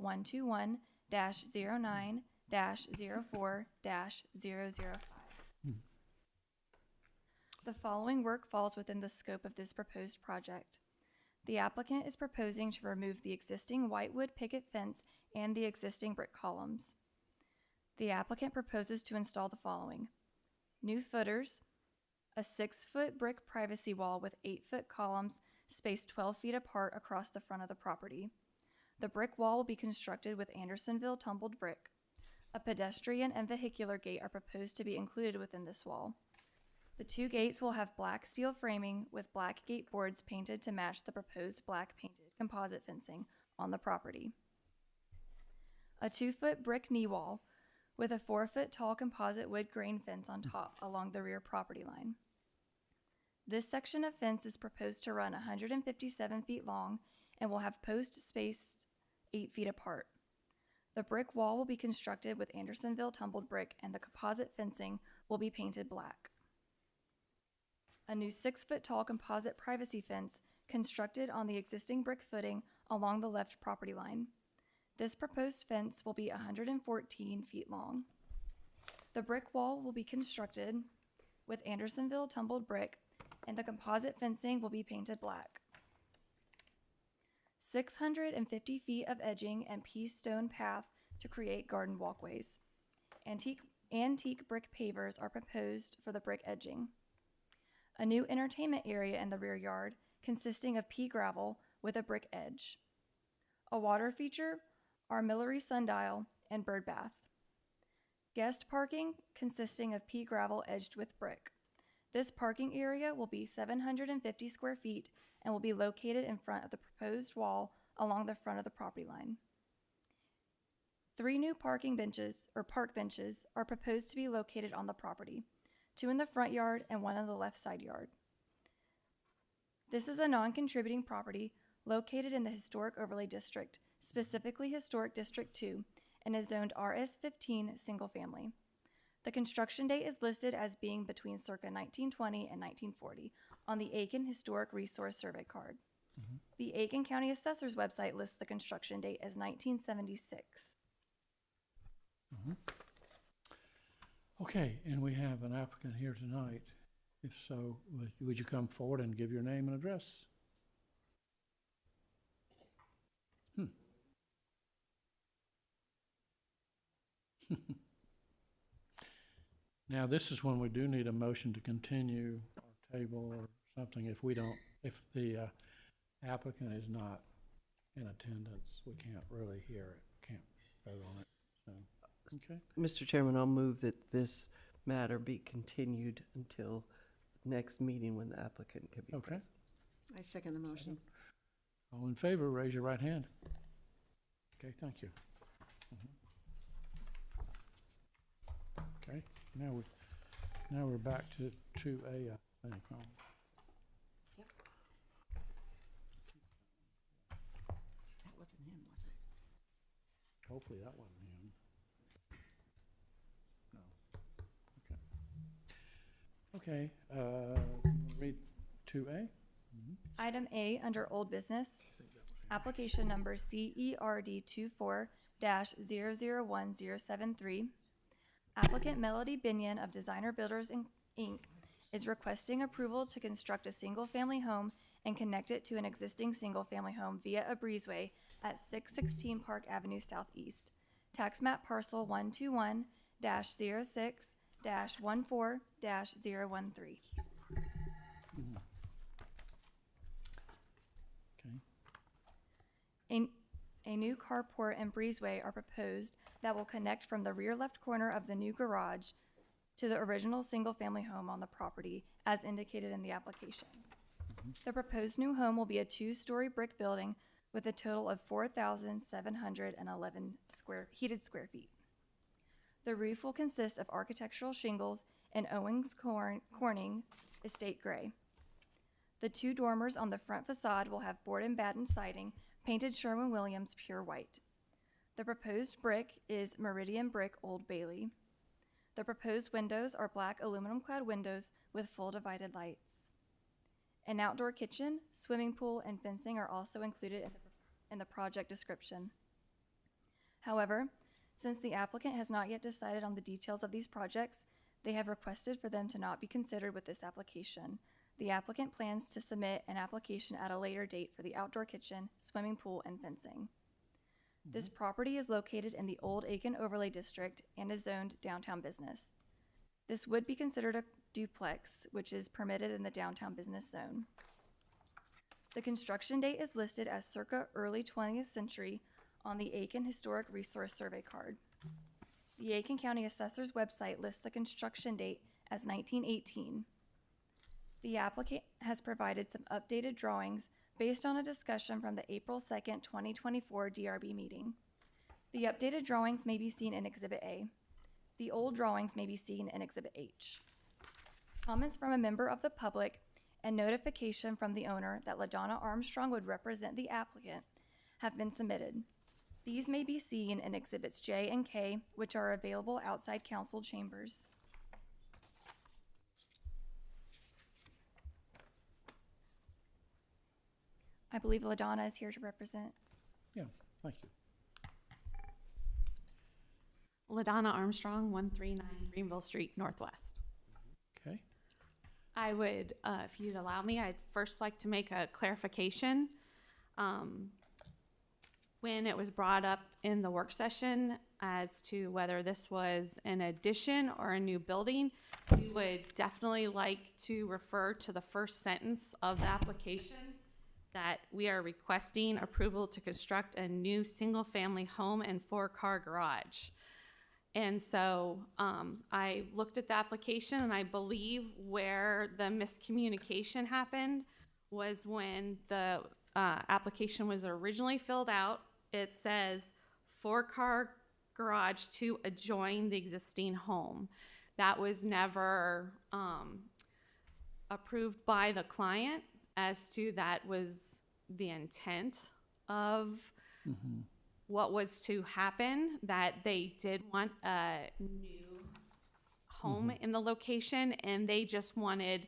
121-09-04-005. The following work falls within the scope of this proposed project. The applicant is proposing to remove the existing whitewood picket fence and the existing brick columns. The applicant proposes to install the following: new footers, a 6-foot brick privacy wall with 8-foot columns spaced 12 feet apart across the front of the property. The brick wall will be constructed with Andersonville tumbled brick. A pedestrian and vehicular gate are proposed to be included within this wall. The 2 gates will have black steel framing with black gate boards painted to match the proposed black painted composite fencing on the property. A 2-foot brick knee wall with a 4-foot tall composite wood grain fence on top along the rear property line. This section of fence is proposed to run 157 feet long and will have posts spaced 8 feet apart. The brick wall will be constructed with Andersonville tumbled brick and the composite fencing will be painted black. A new 6-foot tall composite privacy fence constructed on the existing brick footing along the left property line. This proposed fence will be 114 feet long. The brick wall will be constructed with Andersonville tumbled brick and the composite fencing will be painted black. 650 feet of edging and pea stone path to create garden walkways. Antique brick pavers are proposed for the brick edging. A new entertainment area in the rear yard consisting of pea gravel with a brick edge. A water feature, armillary sundial, and bird bath. Guest parking consisting of pea gravel edged with brick. This parking area will be 750 square feet and will be located in front of the proposed wall along the front of the property line. 3 new park benches are proposed to be located on the property. 2 in the front yard and 1 in the left side yard. This is a non-contributing property located in the Historic Overlay District, specifically Historic District 2, and is zoned RS-15 single family. The construction date is listed as being between circa 1920 and 1940 on the Aiken Historic Resource Survey card. The Aiken County Assessor's website lists the construction date as 1976. Okay, and we have an applicant here tonight. If so, would you come forward and give your name and address? Now, this is when we do need a motion to continue or table or something if the applicant is not in attendance. We can't really hear it, can't vote on it, so, okay? Mr. Chairman, I'll move that this matter be continued until next meeting when the applicant can be Okay. present. I second the motion. All in favor, raise your right hand. Okay, thank you. Okay, now we're back to 2A, I think. That wasn't him, was it? Hopefully that wasn't him. No. Okay. Okay, read 2A? Item A under old business, application number CERD 24-001073. Applicant Melody Binion of Designer Builders Inc. is requesting approval to construct a single-family home and connect it to an existing single-family home via a breezeway at 616 Park Avenue Southeast. Tax map parcel 121-06-14-013. Okay. A new carport and breezeway are proposed that will connect from the rear left corner of the new garage to the original single-family home on the property, as indicated in the application. The proposed new home will be a 2-story brick building with a total of 4,711 heated square feet. The roof will consist of architectural shingles and Owings Corning Estate Gray. The 2 dormers on the front facade will have board and batten siding, painted Sherwin-Williams pure white. The proposed brick is Meridian Brick Old Bailey. The proposed windows are black aluminum-clad windows with full divided lights. An outdoor kitchen, swimming pool, and fencing are also included in the project description. However, since the applicant has not yet decided on the details of these projects, they have requested for them to not be considered with this application. The applicant plans to submit an application at a later date for the outdoor kitchen, swimming pool, and fencing. This property is located in the Old Aiken Overlay District and is zoned downtown business. This would be considered a duplex, which is permitted in the downtown business zone. The construction date is listed as circa early 20th century on the Aiken Historic Resource Survey card. The Aiken County Assessor's website lists the construction date as 1918. The applicant has provided some updated drawings based on a discussion from the April 2nd, 2024 DRB meeting. The updated drawings may be seen in Exhibit A. The old drawings may be seen in Exhibit H. Comments from a member of the public and notification from the owner that LaDonna Armstrong would represent the applicant have been submitted. These may be seen in Exhibits J and K, which are available outside council chambers. I believe LaDonna is here to represent. Yeah, thank you. LaDonna Armstrong, 139 Greenville Street, Northwest. Okay. I would, if you'd allow me, I'd first like to make a clarification. When it was brought up in the work session as to whether this was an addition or a new building, we would definitely like to refer to the first sentence of the application, that we are requesting approval to construct a new single-family home and 4-car garage. And so I looked at the application, and I believe where the miscommunication happened was when the application was originally filled out. It says 4-car garage to adjoin the existing home. That was never approved by the client as to that was the intent of what was to happen, that they did want a new home in the location, and they just wanted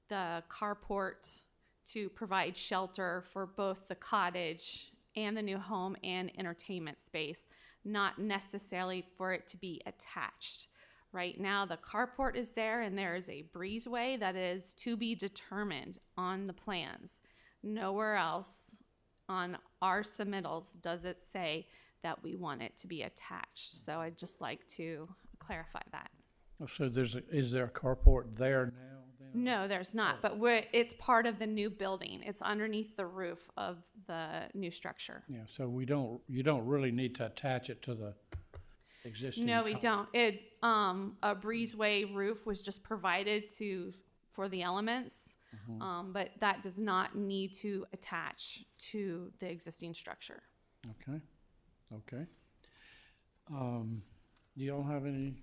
the carport to provide shelter for both the cottage and the new home and entertainment space, not necessarily for it to be attached. Right now, the carport is there, and there is a breezeway that is to be determined on the plans. Nowhere else on our submittals does it say that we want it to be attached. So I'd just like to clarify that. Oh, so is there a carport there now then? No, there's not, but it's part of the new building. It's underneath the roof of the new structure. Yeah, so you don't really need to attach it to the existing. No, we don't. A breezeway roof was just provided for the elements, but that does not need to attach to the existing structure. Okay, okay. Do y'all have any,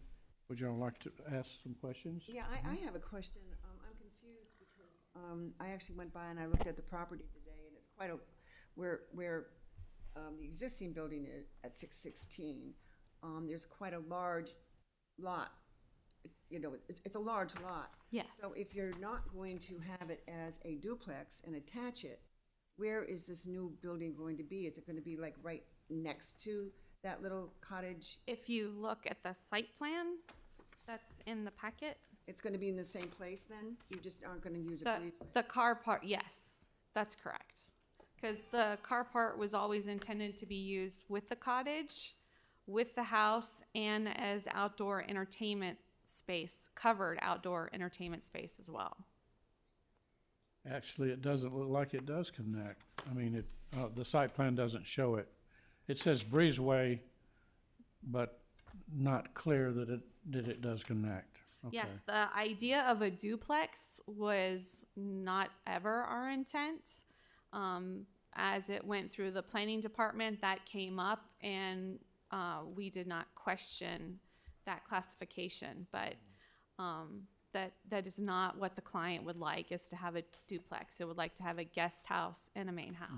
would y'all like to ask some questions? Yeah, I have a question. I'm confused because I actually went by and I looked at the property today, and it's quite a, where the existing building is at 616, there's quite a large lot. You know, it's a large lot. Yes. So if you're not going to have it as a duplex and attach it, where is this new building going to be? Is it going to be like right next to that little cottage? If you look at the site plan that's in the packet, It's going to be in the same place then? You just aren't going to use a the breezeway? car part, yes, that's correct. Because the car part was always intended to be used with the cottage, with the house, and as outdoor entertainment space, covered outdoor entertainment space as well. Actually, it doesn't look like it does connect. I mean, the site plan doesn't show it. It says breezeway, but not clear that it does connect. Okay. Yes, the idea of a duplex was not ever our intent. As it went through the planning department, that came up, and we did not question that classification. But that is not what the client would like, is to have a duplex. It would like to have a guest house and a main house,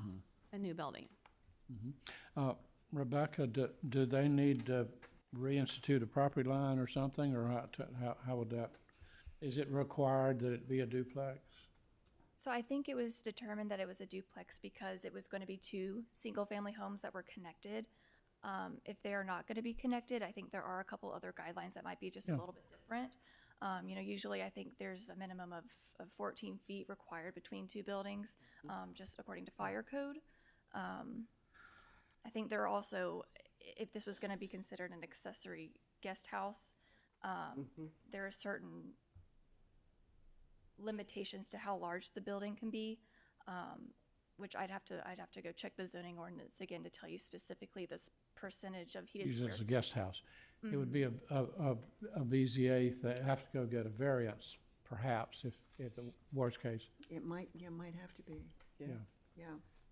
a new building. Rebecca, do they need to reinstitute a property line or something, or how would that, is it required that it be a duplex? So I think it was determined that it was a duplex because it was going to be two single-family homes that were connected. If they are not going to be connected, I think there are a couple other guidelines that might be just a little bit different. Usually I think there's a minimum of 14 feet required between two buildings, just according to fire code. I think there are also, if this was going to be considered an accessory guest house, there are certain limitations to how large the building can be, which I'd have to go check the zoning ordinance again to tell you specifically this percentage of heated Use it square. as a guest house. It would be a BZA, they have to go get a variance, perhaps, if the worst case. It might have to be. Yeah. Yeah,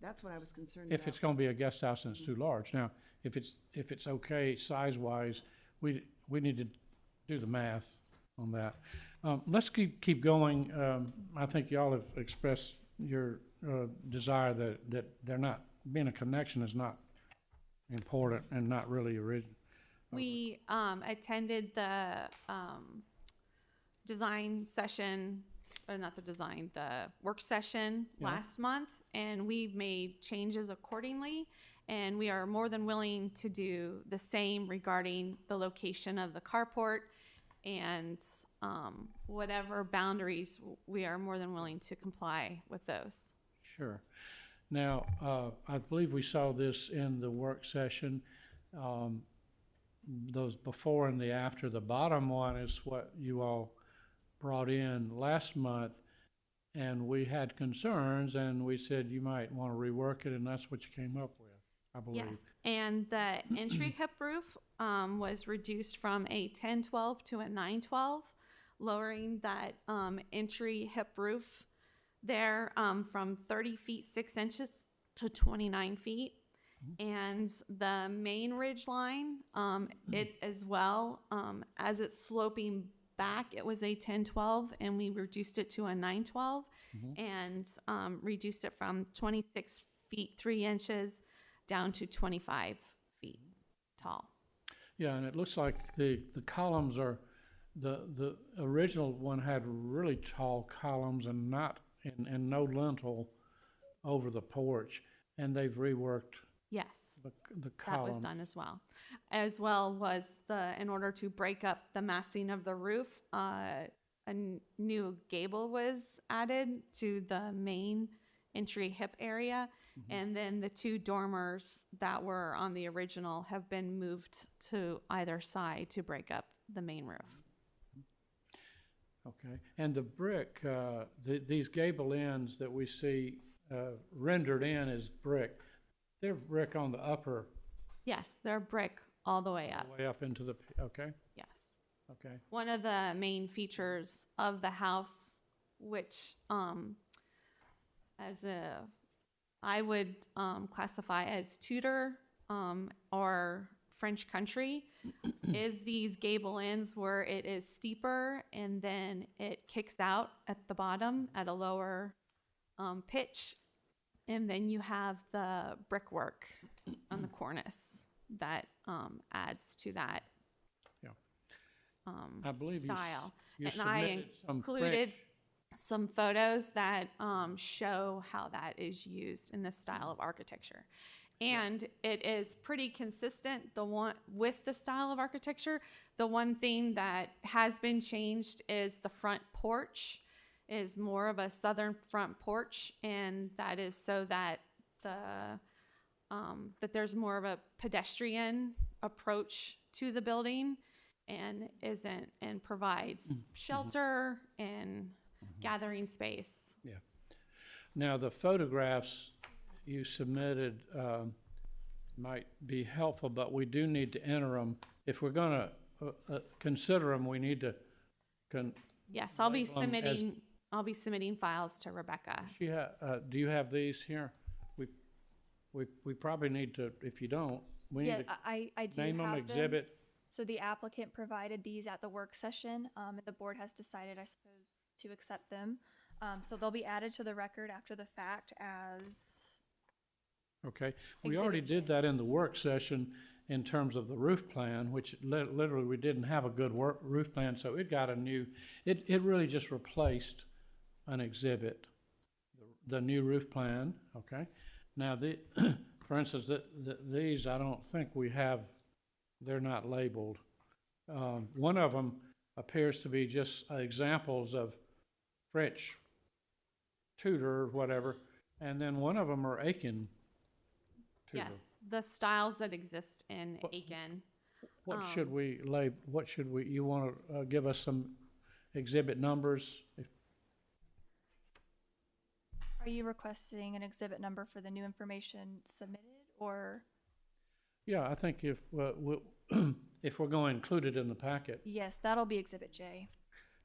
that's what I was concerned about. If it's gonna be a guest house and it's too large. Now, if it's okay size-wise, we need to do the math on that. Let's keep going. I think y'all have expressed your desire that they're not, being a connection is not important and not really original. We attended the design session, or not the design, the work session last month, and we've made changes accordingly. And we are more than willing to do the same regarding the location of the carport and whatever boundaries, we are more than willing to comply with those. Sure. Now, I believe we saw this in the work session, those before and the after. The bottom one is what you all brought in last month, and we had concerns, and we said you might want to rework it, and that's what you came up with, I believe. Yes, and the entry hip roof was reduced from a 10-12 to a 9-12, lowering that entry hip roof there from 30 feet 6 inches to 29 feet. And the main ridge line, it as well, as it's sloping back, it was a 10-12, and we reduced it to a 9-12, and reduced it from 26 feet 3 inches down to 25 feet tall. Yeah, and it looks like the columns are, the original one had really tall columns and not, and no lintel over the porch, and they've reworked Yes, the that columns. was done as well. As well was in order to break up the massing of the roof, a new gable was added to the main entry hip area. And then the two dormers that were on the original have been moved to either side to break up the main roof. Okay, and the brick, these gable ends that we see rendered in as brick, they're brick on the upper, Yes, they're brick all the way up. way up into the, okay, Yes. okay. One of the main features of the house, which I would classify as Tudor or French country, is these gable ends where it is steeper and then it kicks out at the bottom at a lower pitch, and then you have the brickwork on the cornice that adds to that I believe style. you And I submitted some included French, some photos that show how that is used in this style of architecture. And it is pretty consistent, the one with the style of architecture. The one thing that has been changed is the front porch is more of a southern front porch, and that is so that that there's more of a pedestrian approach to the building, and provides shelter and gathering space. yeah. Now, the photographs you submitted might be helpful, but we do need to enter them. If we're gonna consider them, we need to Yes, I'll be label 'em as- submitting files to Rebecca. do you have these here? We probably need to, if you don't, we Yeah, need to I do name them, have exhibit. So the applicant provided these at the work session, and the board has decided, I suppose, to accept them. So they'll be added to the record after the fact as, Okay, we already Exhibit did J. that in the work session in terms of the roof plan, which literally we didn't have a good roof plan, so it got a new, it really just replaced an exhibit, the new roof plan, okay? Now, for instance, these, I don't think we have, they're not labeled. One of them appears to be just examples of French Tudor or whatever, and then one of them are Aiken Tudor. yes, the styles that exist in What- Aiken. What should we you want to give us some exhibit numbers? are you requesting an exhibit number for the new information submitted, or? Yeah, I think if we're going to include it in the packet, Yes, that'll be exhibit J.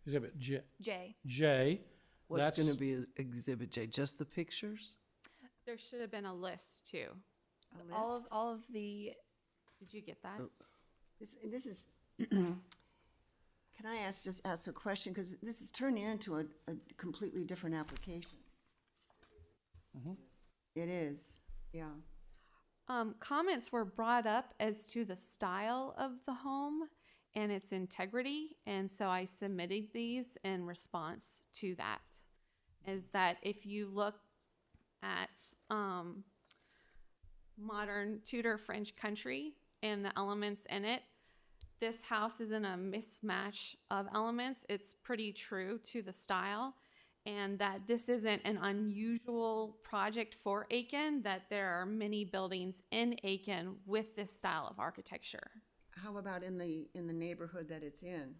exhibit J. J, What's that's, gonna be Exhibit J? Just the pictures? There should have been a list too. A All list? of the, Did you get that? Oh. This is, can I just ask a question? Because this is turning into a completely different application. It is, yeah. Comments were brought up as to the style of the home and its integrity, and so I submitted these in response to that. Is that if you look at modern Tudor French country and the elements in it, this house isn't a mismatch of elements. It's pretty true to the style, and that this isn't an unusual project for Aiken, that there are many buildings in Aiken with this style of architecture. How about in the neighborhood that it's in?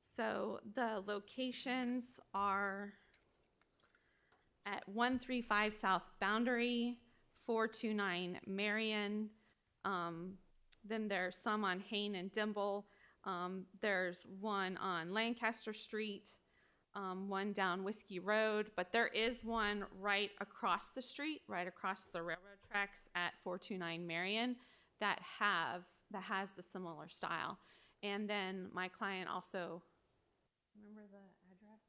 So the locations are at 135 South Boundary, 429 Marion. Then there's some on Hain and Dimble. There's one on Lancaster Street, one down Whiskey Road, but there is one right across the street, right across the railroad tracks at 429 Marion that has the similar style. And then my client also, remember the address?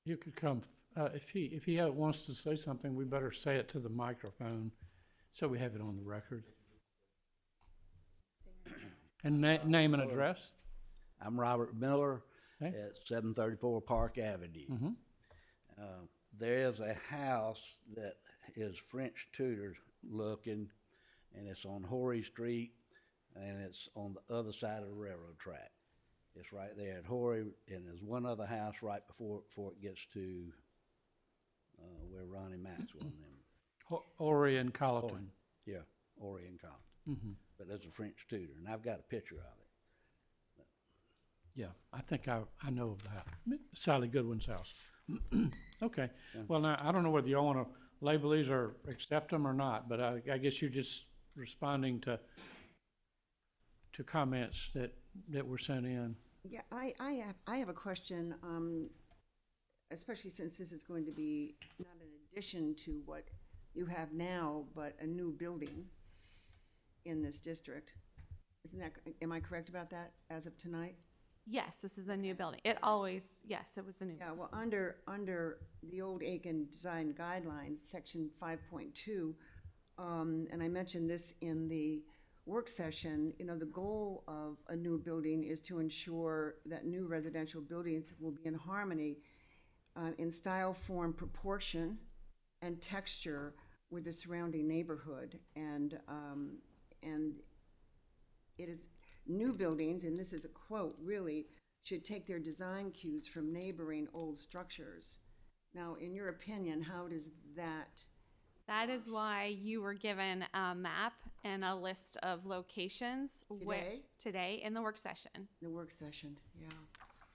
you could come, if he wants to say something, we better say it to the microphone, so we have it on the record. And name and address? I'm Robert Miller Okay. at 734 Park Avenue. Mhm. There is a house that is French Tudor looking, and it's on Horry Street, and it's on the other side of the railroad track. It's right there at Horry, and there's one other house right before it gets to where Ronnie Maxwell and them. Ori and Colleton. Yeah, Horry and Collins. Mhm. but there's a French Tudor, and I've got a picture of it. Yeah, I think I know of that. Sally Goodwin's house. Okay, well, now, I don't know whether y'all want to label these or accept them or not, but I guess you're just responding to comments that were sent in. Yeah, I have a question, especially since this is going to be not an addition to what you have now, but a new building in this district. Isn't that, am I correct about that as of tonight? Yes, this is a new building. It always, yes, it was a new. Yeah, well, under the old Aiken Design Guidelines, section 5.2, and I mentioned this in the work session, you know, the goal of a new building is to ensure that new residential buildings will be in harmony in style, form, proportion, and texture with the surrounding neighborhood. And it is new buildings, and this is a quote, really, should take their design cues from neighboring old structures. Now, in your opinion, how does that? That is why you were given a map and a list of locations today in the work session. The work session, yeah.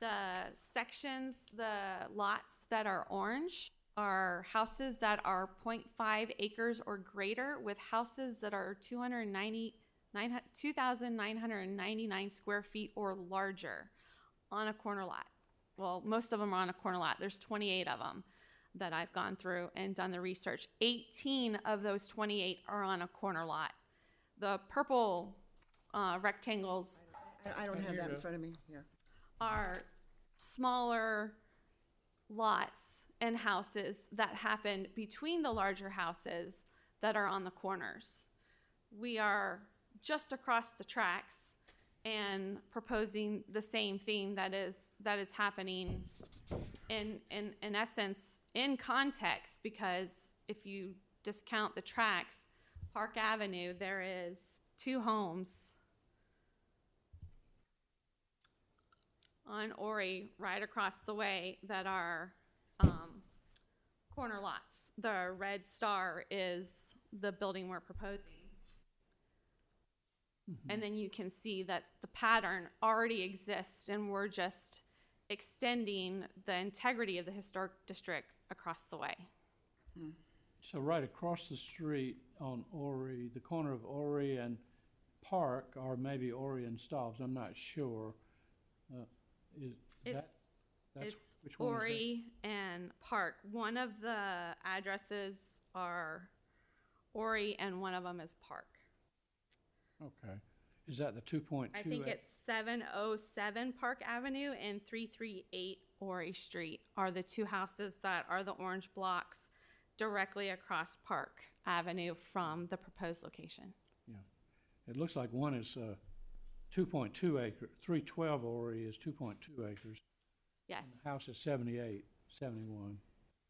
The sections, the lots that are orange are houses that are 0.5 acres or greater, with houses that are 2,999 square feet or larger on a corner lot. Well, most of them are on a corner lot. There's 28 of them that I've gone through and done the research. 18 of those 28 are on a corner lot. The purple rectangles I don't have that in front of me, yeah. are smaller lots and houses that happen between the larger houses that are on the corners. We are just across the tracks and proposing the same thing that is happening in essence, in context, because if you discount the tracks, Park Avenue, there is 2 homes on Ori right across the way that are corner lots. The red star is the building we're proposing. And then you can see that the pattern already exists, and we're just extending the integrity of the historic district across the way. So right across the street on Ori, the corner of Ori and Park, or maybe Ori and Staubes, I'm not sure. It's which one is Ori and Park. One of the addresses are Ori and one of them is Park. Okay. Is that the 2.2? I think it's 707 Park Avenue and 338 Ori Street are the 2 houses that are the orange blocks directly across Park Avenue from the proposed location. Yeah. It looks like one is 2.2 acres. 312 Ori is 2.2 acres. Yes. And the house is 78, 71.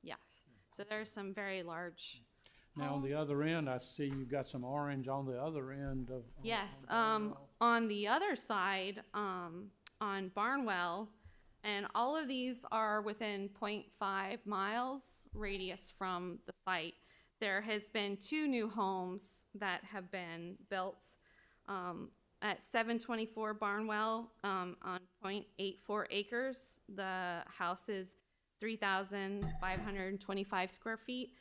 Yes. So there's some very large Now, on the homes. other end, I see you've got some orange on the other end of. Yes, on on the other side, on Barnwell, and all of these are within 0.5 miles radius from the site. There has been 2 new homes that have been built at 724 Barnwell on 0.84 acres. The house is 3,525 square feet,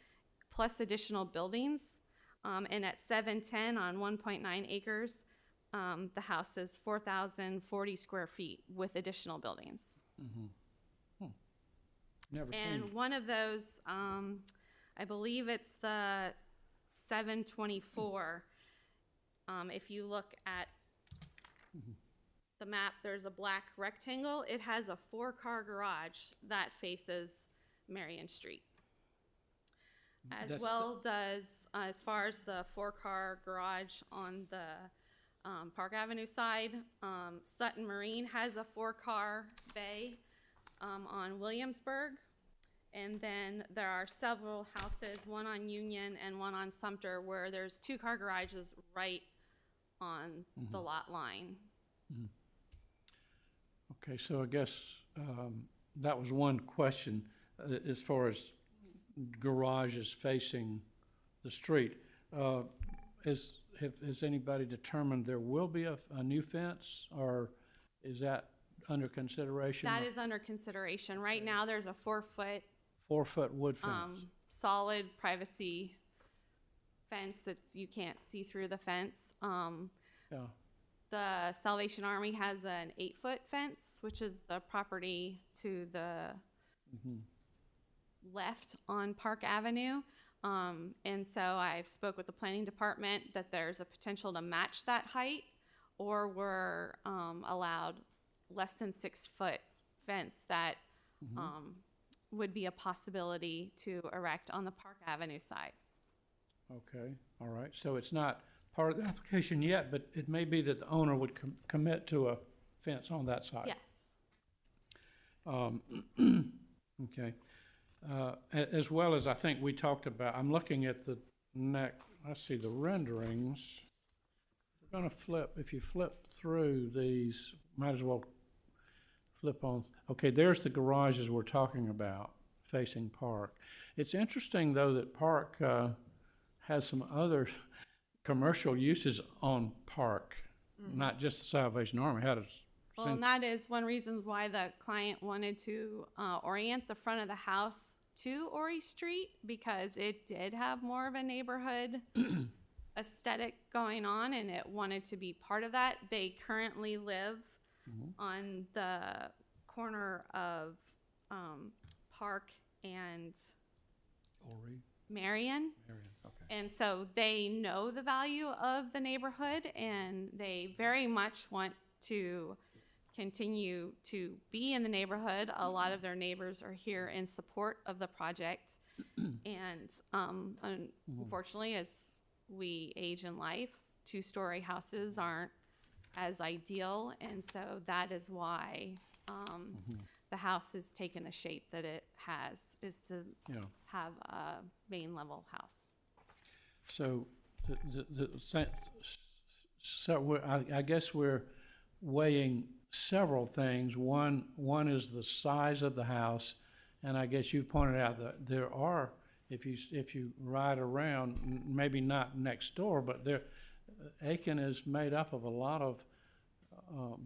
plus additional buildings. And at 710 on 1.9 acres, the house is 4,040 square feet with additional buildings. Never And seen. one of those, I believe it's the 724. If you look at the map, there's a black rectangle. It has a 4-car garage that faces Marion Street. As well does, as far as the 4-car garage on the Park Avenue side, Sutton Marine has a 4-car bay on Williamsburg. And then there are several houses, one on Union and one on Sumter, where there's 2-car garages right on the lot line. Okay, so I guess that was one question as far as garages facing the street. has anybody determined there will be a new fence, or is that under consideration? That is under consideration. Right now, there's a 4-foot 4-foot wood fence. solid privacy fence that you can't see through the fence. Yeah, The Salvation Army has an 8-foot fence, which is the property to the left on Park Avenue. And so I've spoke with the planning department that there's a potential to match that height, or we're allowed less than 6-foot fence that would be a possibility to erect on the Park Avenue side. okay, all right. So it's not part of the application yet, but it may be that the owner would commit to a fence on that side. Yes. Okay. As well as I think we talked about, I'm looking at the let's see, the renderings. We're gonna flip, if you flip through these, might as well flip on. Okay, there's the garages we're talking about facing Park. It's interesting, though, that Park has some other commercial uses on Park, not just the Salvation Army. Well, and that is one reason why the client wanted to orient the front of the house to Ori Street, because it did have more of a neighborhood aesthetic going on, and it wanted to be part of that. They currently live on the corner of Park and Ori, Marion. okay. And so they know the value of the neighborhood, and they very much want to continue to be in the neighborhood. A lot of their neighbors are here in support of the project. And unfortunately, as we age in life, 2-story houses aren't as ideal. And so that is why the house has taken the shape that it has, is to have a main level house. So I guess we're weighing several things. One is the size of the house, and I guess you pointed out that there are, if you ride around, maybe not next door, but Aiken is made up of a lot of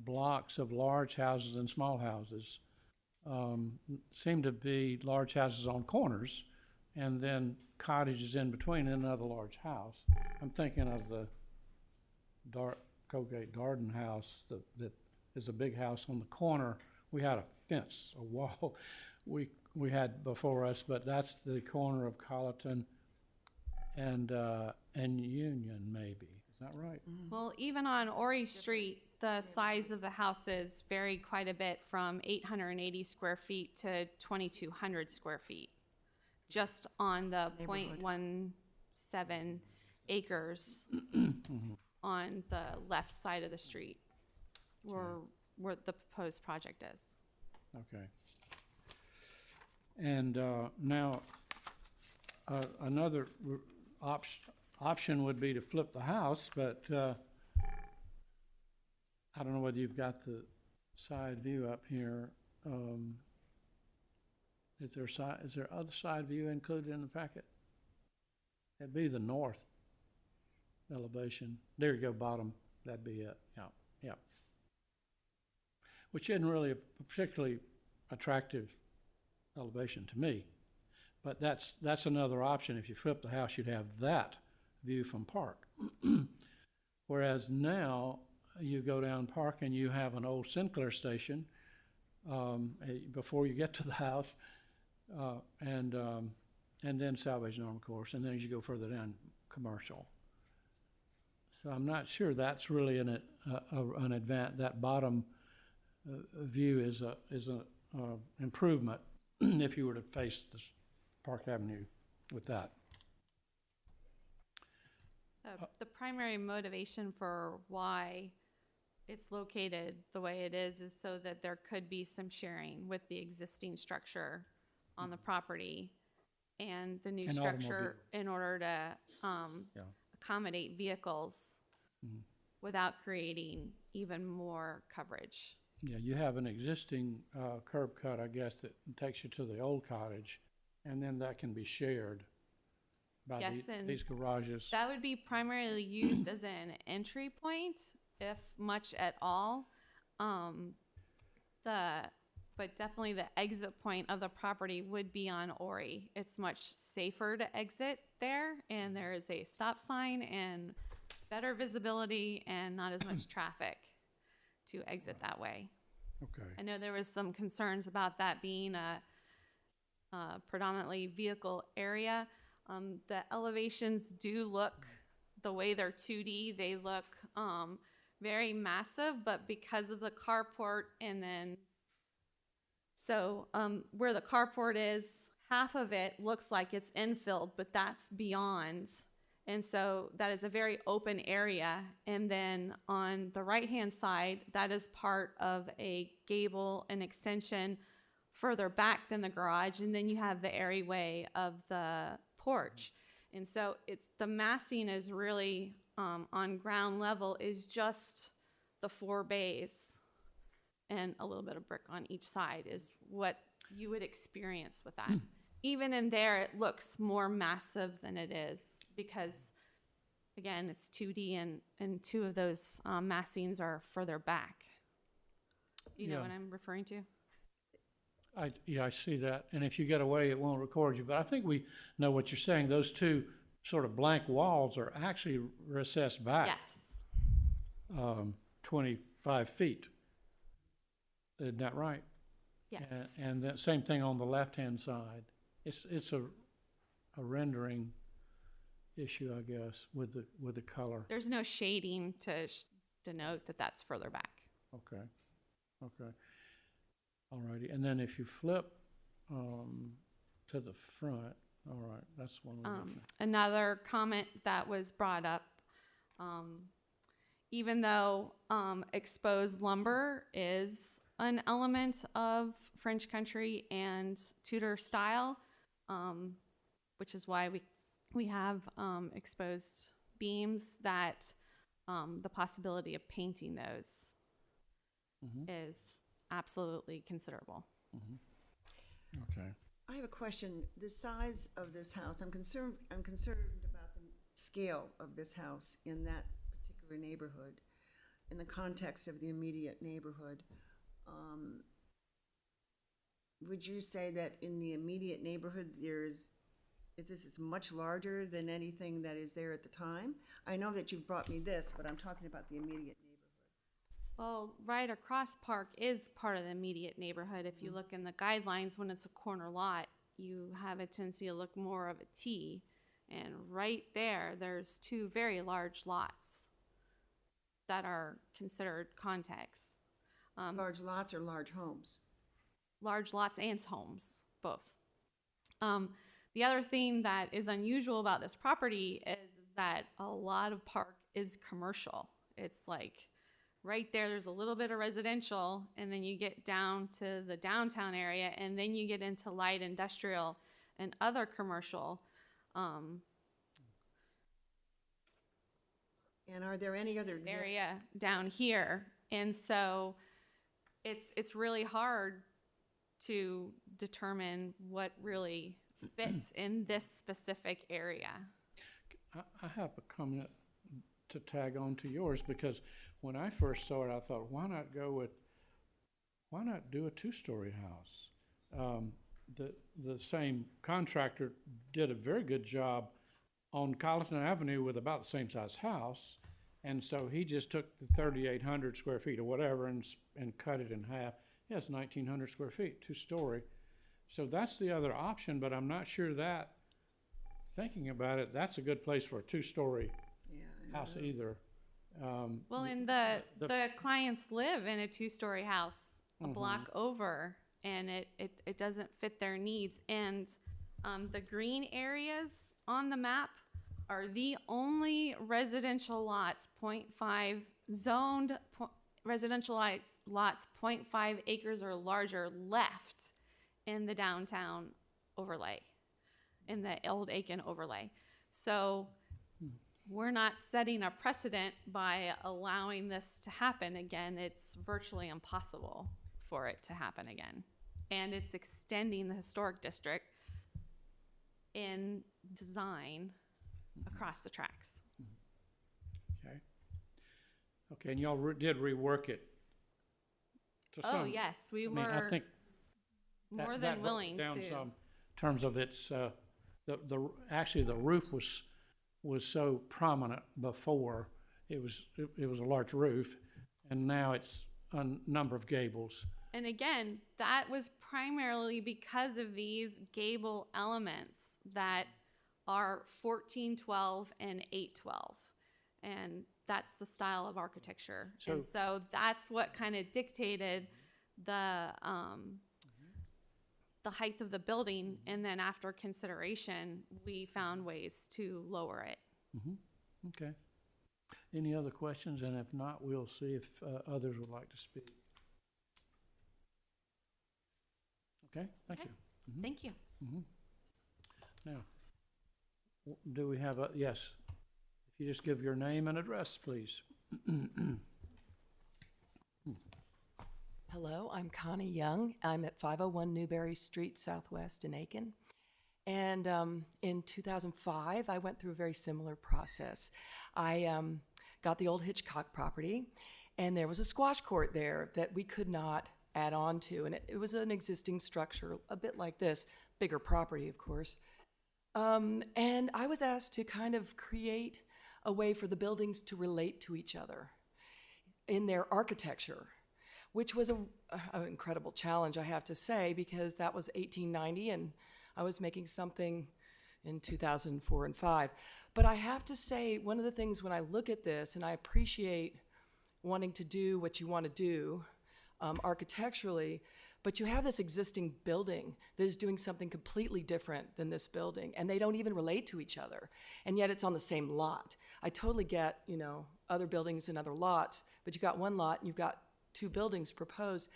blocks of large houses and small houses. Seem to be large houses on corners, and then cottages in between, and another large house. I'm thinking of the Colgate Darden house that is a big house on the corner. We had a fence, a wall we had before us, but that's the corner of Colleton and Union, maybe. Is that right? Well, even on Ori Street, the size of the houses vary quite a bit, from 880 square feet to 2,200 square feet, just on the 0.17 acres on the left side of the street where the proposed project is. Okay. And now, another option would be to flip the house, but I don't know whether you've got the side view up here. Is there other side view included in the packet? That'd be the north elevation. There you go, bottom. That'd be it. Yeah. Which isn't really a particularly attractive elevation to me, but that's another option. If you flip the house, you'd have that view from Park. Whereas now you go down Park and you have an old Sinclair station before you get to the house, and then Salvation Army, of course, and then as you go further down, commercial. So I'm not sure that's really an advance. That bottom view is an improvement if you were to face the Park Avenue with that. The primary motivation for why it's located the way it is so that there could be some sharing with the existing structure on the property and the new structure in order to accommodate vehicles without creating even more coverage. Yeah, you have an existing curb cut, I guess, that takes you to the old cottage, and then that can be shared by Yes, and these garages? That would be primarily used as an entry point, if much at all. But definitely the exit point of the property would be on Ori. It's much safer to exit there, and there is a stop sign and better visibility and not as much traffic to exit that way. Okay. I know there was some concerns about that being a predominantly vehicle area. The elevations do look, the way they're 2D, they look very massive, but because of the carport and then, so where the carport is, half of it looks like it's infilled, but that's beyond. And so that is a very open area. And then on the right-hand side, that is part of a gable, an extension further back than the garage. And then you have the areaway of the porch. And so it's, the massing is really on ground level is just the 4 bays and a little bit of brick on each side is what you would experience with that. Even in there, it looks more massive than it is because, again, it's 2D and 2 of those massings are further back. Do you know Yeah. what I'm referring to? Yeah, I see that. And if you get away, it won't record you. But I think we know what you're saying. Those 2 sort of blank walls are actually recessed back Yes. 25 feet. Isn't that right? Yes. And the same thing on the left-hand side. It's a rendering issue, I guess, with the color. There's no shading to denote that that's further back. Okay. All righty. And then if you flip to the front, all right, that's one we're looking at. Another comment that was brought up, even though exposed lumber is an element of French country and Tudor style, which is why we have exposed beams, that the possibility of painting those is absolutely considerable. Okay. I have a question. The size of this house, I'm concerned about the scale of this house in that particular neighborhood, in the context of the immediate neighborhood. Would you say that in the immediate neighborhood this is much larger than anything that is there at the time? I know that you've brought me this, but I'm talking about the immediate neighborhood. Well, right across Park is part of the immediate neighborhood. If you look in the guidelines, when it's a corner lot, you have a tendency to look more of a T. And right there, there's 2 very large lots that are considered context. Large lots or large homes? Large lots and homes, both. The other thing that is unusual about this property is that a lot of Park is commercial. It's like right there's a little bit of residential, and then you get down to the downtown area, and then you get into light industrial and other commercial. And are there any other area down here? And so it's really hard to determine what really fits in this specific area. I have a comment to tag on to yours, because when I first saw it, I thought, why not do a 2-story house? The same contractor did a very good job on Colleton Avenue with about the same size house, and so he just took the 3,800 square feet or whatever and cut it in half. He has 1,900 square feet, 2-story. So that's the other option, but I'm not sure that, thinking about it, that's a good place for a 2-story house either. Well, and the clients live in a 2-story house a block over, and it doesn't fit their needs. And the green areas on the map are the only residential lots, zoned residential lots 0.5 acres or larger left in the downtown overlay, in the old Aiken overlay. So we're not setting a precedent by allowing this to happen again. It's virtually impossible for it to happen again. And it's extending the historic district in design across the tracks. Okay. Okay, and y'all did rework it to Oh, some. yes, we I mean, I were think more that than broke willing down to. some in terms of its, actually the roof was so prominent before. It was a large roof, and now it's a number of gables. And again, that was primarily because of these gable elements that are 1412 and 812. And that's the style of architecture. And so that's what kind of dictated the height of the building. And then after consideration, we found ways to lower it. Okay. Any other questions? And if not, we'll see if others would like to speak. Okay, thank Okay. you. Thank you. Now, do we have yes, if you just give your name and address, please. Hello, I'm Connie Young. I'm at 501 Newberry Street Southwest in Aiken. And in 2005, I went through a very similar process. I got the old Hitchcock property, and there was a squash court there that we could not add on to. And it was an existing structure, a bit like this, bigger property, of course. And I was asked to kind of create a way for the buildings to relate to each other in their architecture, which was an incredible challenge, I have to say, because that was 1890 and I was making something in 2004 and 5. But I have to say, one of the things when I look at this, and I appreciate wanting to do what you want to do architecturally, but you have this existing building that is doing something completely different than this building, and they don't even relate to each other, and yet it's on the same lot. I totally get, other buildings and other lots, but you've got one lot and you've got two buildings proposed,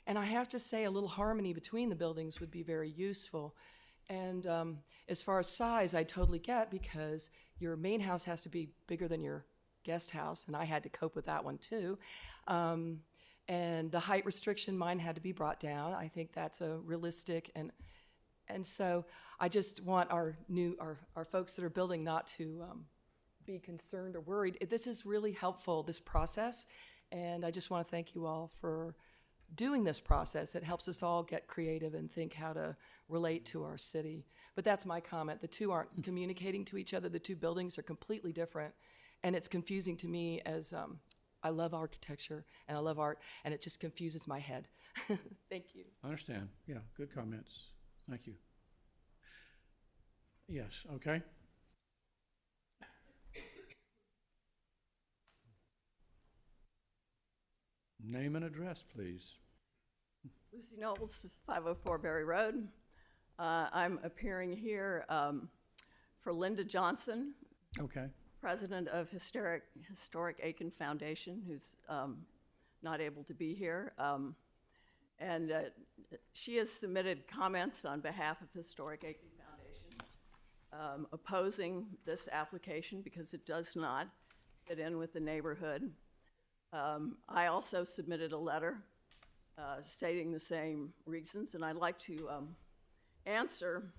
and I have to say a little harmony between the buildings would be very useful. And as far as size, I totally get, because your main house has to be bigger than your guest house, and I had to cope with that one too. And the height restriction, mine had to be brought down. I think that's a realistic, and so I just want our folks that are building not to be concerned or worried. This is really helpful, this process, and I just want to thank you all for doing this process. It helps us all get creative and think how to relate to our city. But that's my comment. The two aren't communicating to each other. The two buildings are completely different, and it's confusing to me as I love architecture and I love art, and it just confuses my head. Thank you. I understand. Yeah, good comments. Thank you. Yes, okay. Name and address, please. Lucy Knowles, 504 Berry Road. I'm appearing here for Linda Johnson, Okay. president of Historic Aiken Foundation, who's not able to be here. And she has submitted comments on behalf of Historic Aiken Foundation opposing this application because it does not fit in with the neighborhood. I also submitted a letter stating the same reasons, and I'd like to answer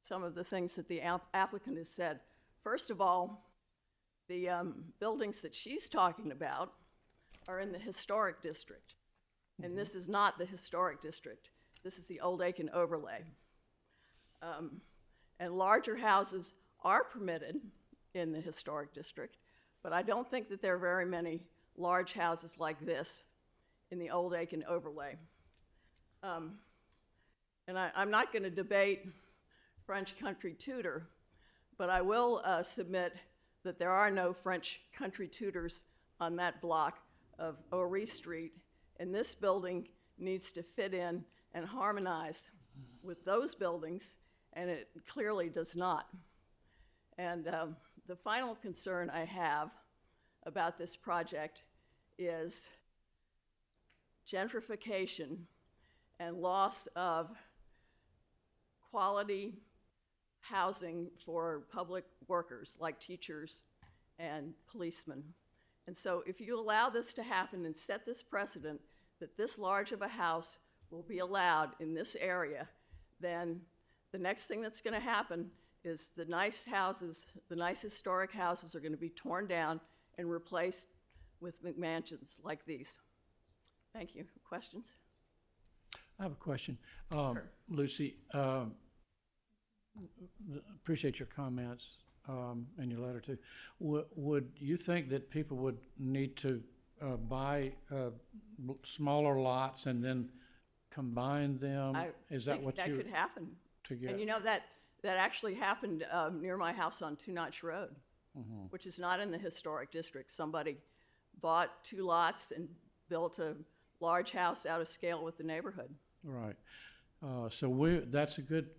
some of the things that the applicant has said. First of all, the buildings that she's talking about are in the historic district, and this is not the historic district. This is the Old Aiken overlay. And larger houses are permitted in the historic district, but I don't think that there are very many large houses like this in the Old Aiken overlay. And I'm not going to debate French country Tudor, but I will submit that there are no French country Tudors on that block of O'Ree Street, and this building needs to fit in and harmonize with those buildings, and it clearly does not. And the final concern I have about this project is gentrification and loss of quality housing for public workers like teachers and policemen. And so if you allow this to happen and set this precedent that this large of a house will be allowed in this area, then the next thing that's gonna happen is the nice houses, the nice historic houses are gonna be torn down and replaced with McMansions like these. Thank you. Questions? I have a question. Lucy, appreciate your comments and your letter too. Would you think that people would need to buy smaller lots and then combine them? Is that think what that you? could happen. To get? And you know, that actually happened near my house on Two Notch Road, which is not in the historic district. Somebody bought 2 lots and built a large house out of scale with the neighborhood. Right. That's a good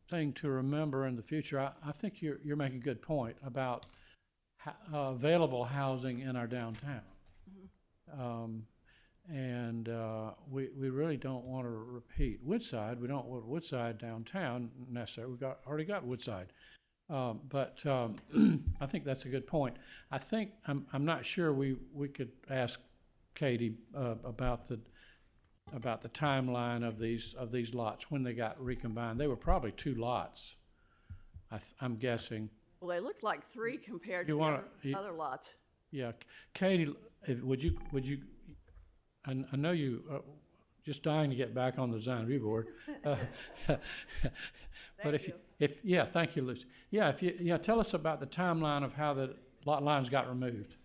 thing to remember in the future. I think you're making a good point about available housing in our downtown. We really don't want to repeat Woodside. We don't want Woodside downtown necessarily. Already got Woodside. But I think that's a good point. I think I'm not sure we could ask Katie about the timeline of these lots when they got recombined. They were probably 2 lots. I'm guessing. Well, they look like 3 compared to the other lots. Yeah, Katie, would you? I know you just dying to get back on the design review board. But thank you, Lucy. Yeah, tell us about the timeline of how the lot lines got removed.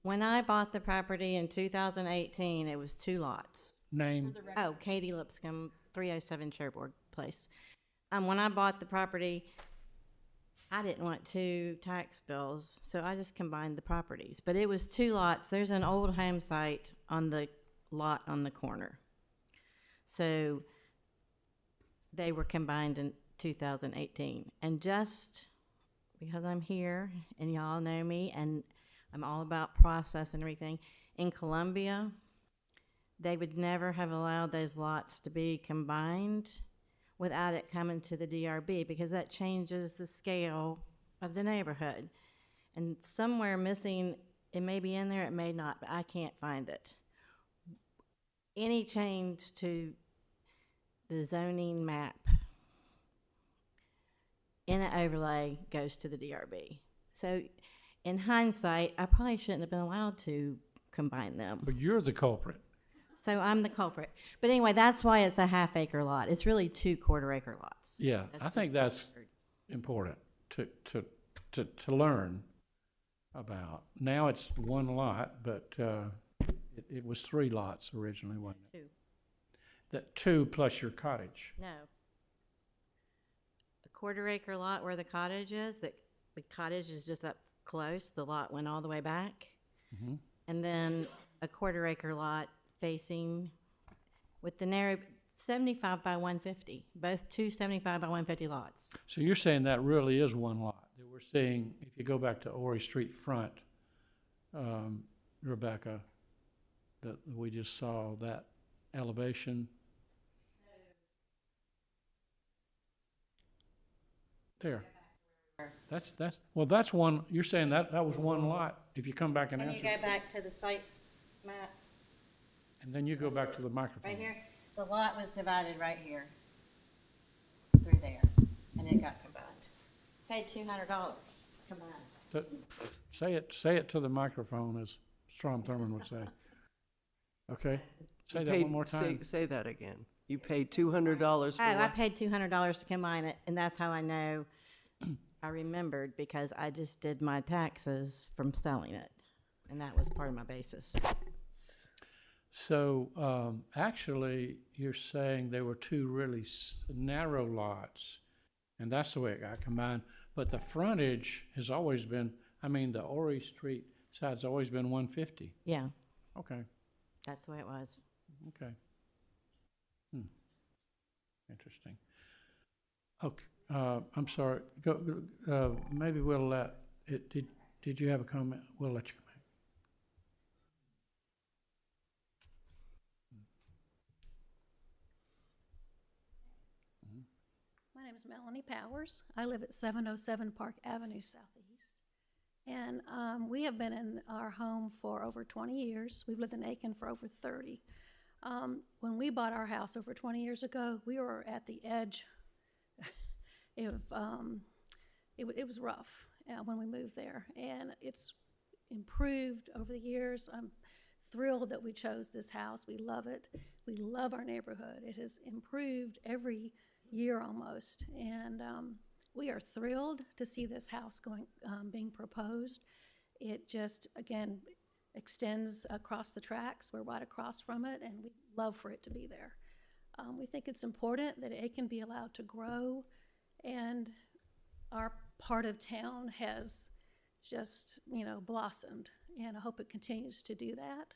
When I bought the property in 2018, it was 2 lots. Name? Oh, Katie Lipscomb, 307 Cherbourg Place. When I bought the property, I didn't want 2 tax bills, so I just combined the properties. But it was 2 lots. There's an old home site on the lot on the corner. So they were combined in 2018. And just because I'm here and y'all know me and I'm all about process and everything, in Columbia, they would never have allowed those lots to be combined without it coming to the DRB, because that changes the scale of the neighborhood. And somewhere missing, it may be in there, it may not, but I can't find it. Any change to the zoning map in an overlay goes to the DRB. So in hindsight, I probably shouldn't have been allowed to combine them. But you're the culprit. So I'm the culprit. But anyway, that's why it's a half-acre lot. It's really 2 quarter-acre lots. Yeah, I think that's important to learn about. Now it's 1 lot, but it was 3 lots originally, wasn't it? 2. That 2 plus your cottage. No. A quarter-acre lot where the cottage is, the cottage is just up close. The lot went all the way back. Mm-hmm. And then a quarter-acre lot facing with the narrow 75 by 150, both 2 75 by 150 lots. So you're saying that really is 1 lot that we're seeing if you go back to Horry Street front, Rebecca, that we just saw that elevation. There. That's one. You're saying that was 1 lot. If you come back and Can answer. you go back to the site map? And then you go back to the microphone. Right here, the lot was divided right here, through there, and it got combined. Paid $200 combined. Say it to the microphone, as Strom Thurmond would say. Okay? Say that one more time. Say that again. You paid $200 for I paid $200 to combine it, and that's how I know I remembered, because I just did my taxes from selling it, and that was part of my basis. So actually, you're saying there were 2 really narrow lots, and that's the way it got combined. But the frontage has always been, the Horry Street side's always been 150. Yeah. Okay. That's the way it was. Okay. Interesting. Okay. I'm sorry. Maybe we'll let it. Did you have a comment? We'll let you come back. My name is Melanie Powers. I live at 707 Park Avenue Southeast. And we have been in our home for over 20 years. We've lived in Aiken for over 30. When we bought our house over 20 years ago, we were at the edge if, it was rough when we moved there, and it's improved over the years. I'm thrilled that we chose this house. We love it. We love our neighborhood. It has improved every year almost, and we are thrilled to see this house being proposed. It just, again, extends across the tracks. We're right across from it, and we'd love for it to be there. We think it's important that it can be allowed to grow, and our part of town has just, blossomed, and I hope it continues to do that.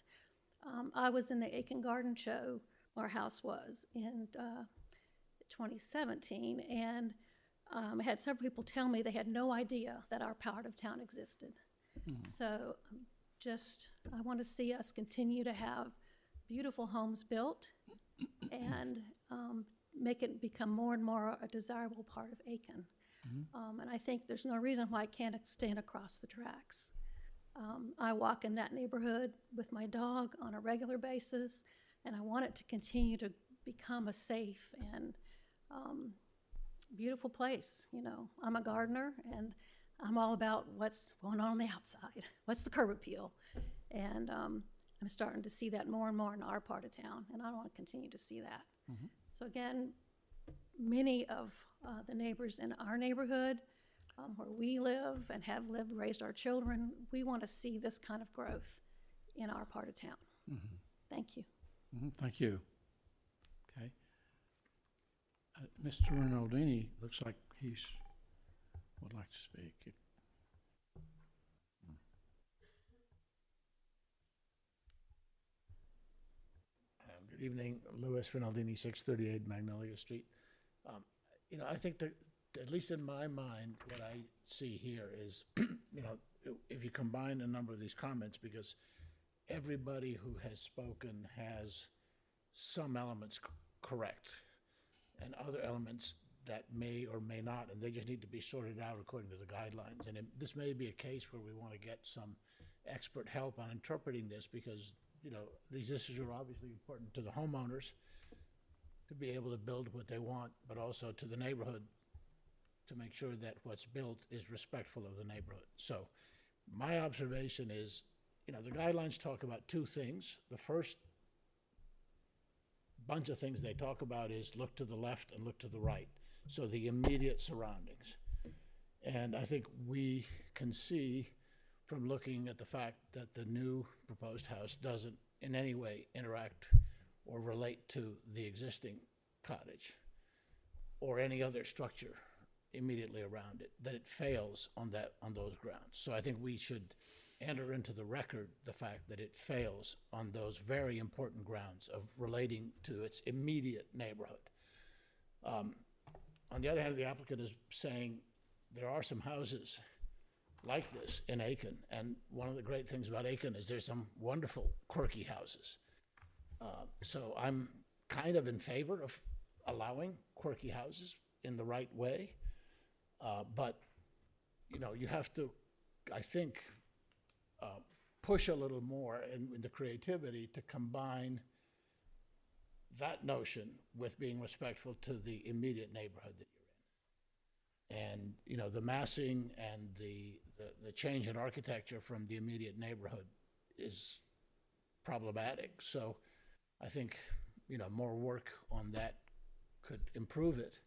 I was in the Aiken Garden Show, where our house was, in 2017, and I had several people tell me they had no idea that our part of town existed. So I want to see us continue to have beautiful homes built and make it become more and more a desirable part of Aiken. And I think there's no reason why it can't extend across the tracks. I walk in that neighborhood with my dog on a regular basis, and I want it to continue to become a safe and beautiful place. I'm a gardener, and I'm all about what's going on the outside. What's the curb appeal? And I'm starting to see that more and more in our part of town, and I want to continue to see that. So again, many of the neighbors in our neighborhood, where we live and have lived, raised our children, we want to see this kind of growth in our part of town. Thank you. Thank you. Okay. Mr. Rinaldini looks like would like to speak. Good evening, Louis Rinaldini, 638 Magnolia Street. I think that, at least in my mind, what I see here is, if you combine a number of these comments, because everybody who has spoken has some elements correct and other elements that may or may not, and they just need to be sorted out according to the guidelines. And this may be a case where we want to get some expert help on interpreting this, because these issues are obviously important to the homeowners to be able to build what they want, but also to the neighborhood to make sure that what's built is respectful of the neighborhood. So my observation is, the guidelines talk about two things. The first bunch of things they talk about is look to the left and look to the right, so the immediate surroundings. And I think we can see from looking at the fact that the new proposed house doesn't in any way interact or relate to the existing cottage or any other structure immediately around it, that it fails on those grounds. So I think we should enter into the record the fact that it fails on those very important grounds of relating to its immediate neighborhood. On the other hand, the applicant is saying there are some houses like this in Aiken, and one of the great things about Aiken is there's some wonderful quirky houses. So I'm kind of in favor of allowing quirky houses in the right way, but you have to, I think, push a little more in the creativity to combine that notion with being respectful to the immediate neighborhood that you're in. And the massing and the change in architecture from the immediate neighborhood is problematic. So I think more work on that could improve it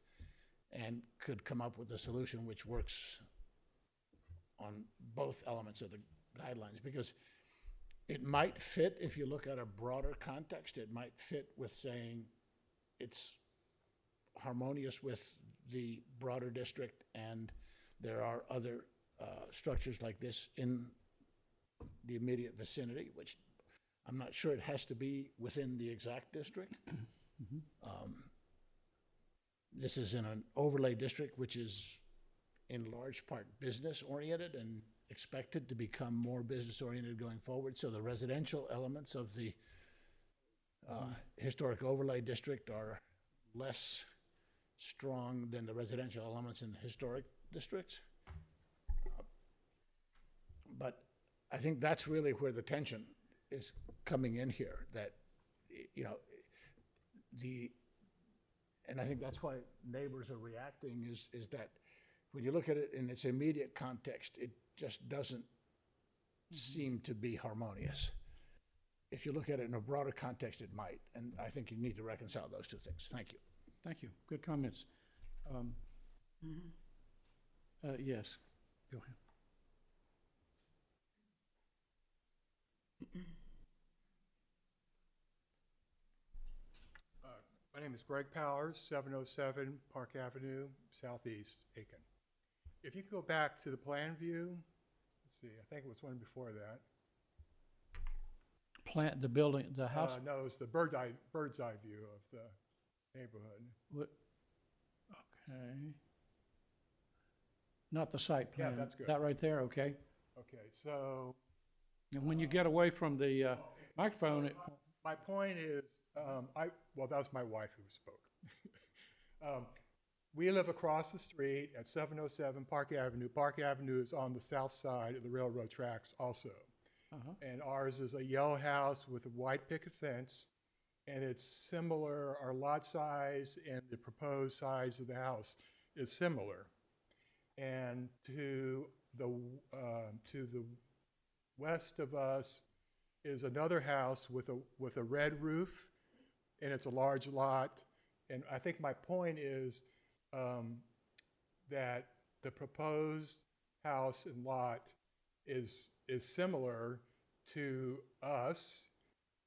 and could come up with a solution which works on both elements of the guidelines, because it might fit, if you look at a broader context, it might fit with saying it's harmonious with the broader district, and there are other structures like this in the immediate vicinity, which I'm not sure it has to be within the exact district. This is in an overlay district, which is in large part business-oriented and expected to become more business-oriented going forward. So the residential elements of the historic overlay district are less strong than the residential elements in the historic districts. But I think that's really where the tension is coming in here, that, and I think that's why neighbors are reacting, is that when you look at it in its immediate context, it just doesn't seem to be harmonious. If you look at it in a broader context, it might, and I think you need to reconcile those two things. Thank you. Thank you. Good comments. Yes, go ahead. My name is Greg Powers, 707 Park Avenue, Southeast, Aiken. If you could go back to the plan view, let's see, I think it was one before that. Plant the building, the house? No, it's the bird's eye view of the neighborhood. What? Okay. Not the site plan. Yeah, that's good. That right there, okay. Okay, so. And when you get away from the microphone, My point is, well, that was my wife who spoke. We live across the street at 707 Park Avenue. Park Avenue is on the south side of the railroad tracks also. And ours is a yellow house with a white picket fence, and it's similar, our lot size and the proposed size of the house is similar. And to the west of us is another house with a red roof, and it's a large lot. And I think my point is that the proposed house and lot is similar to us,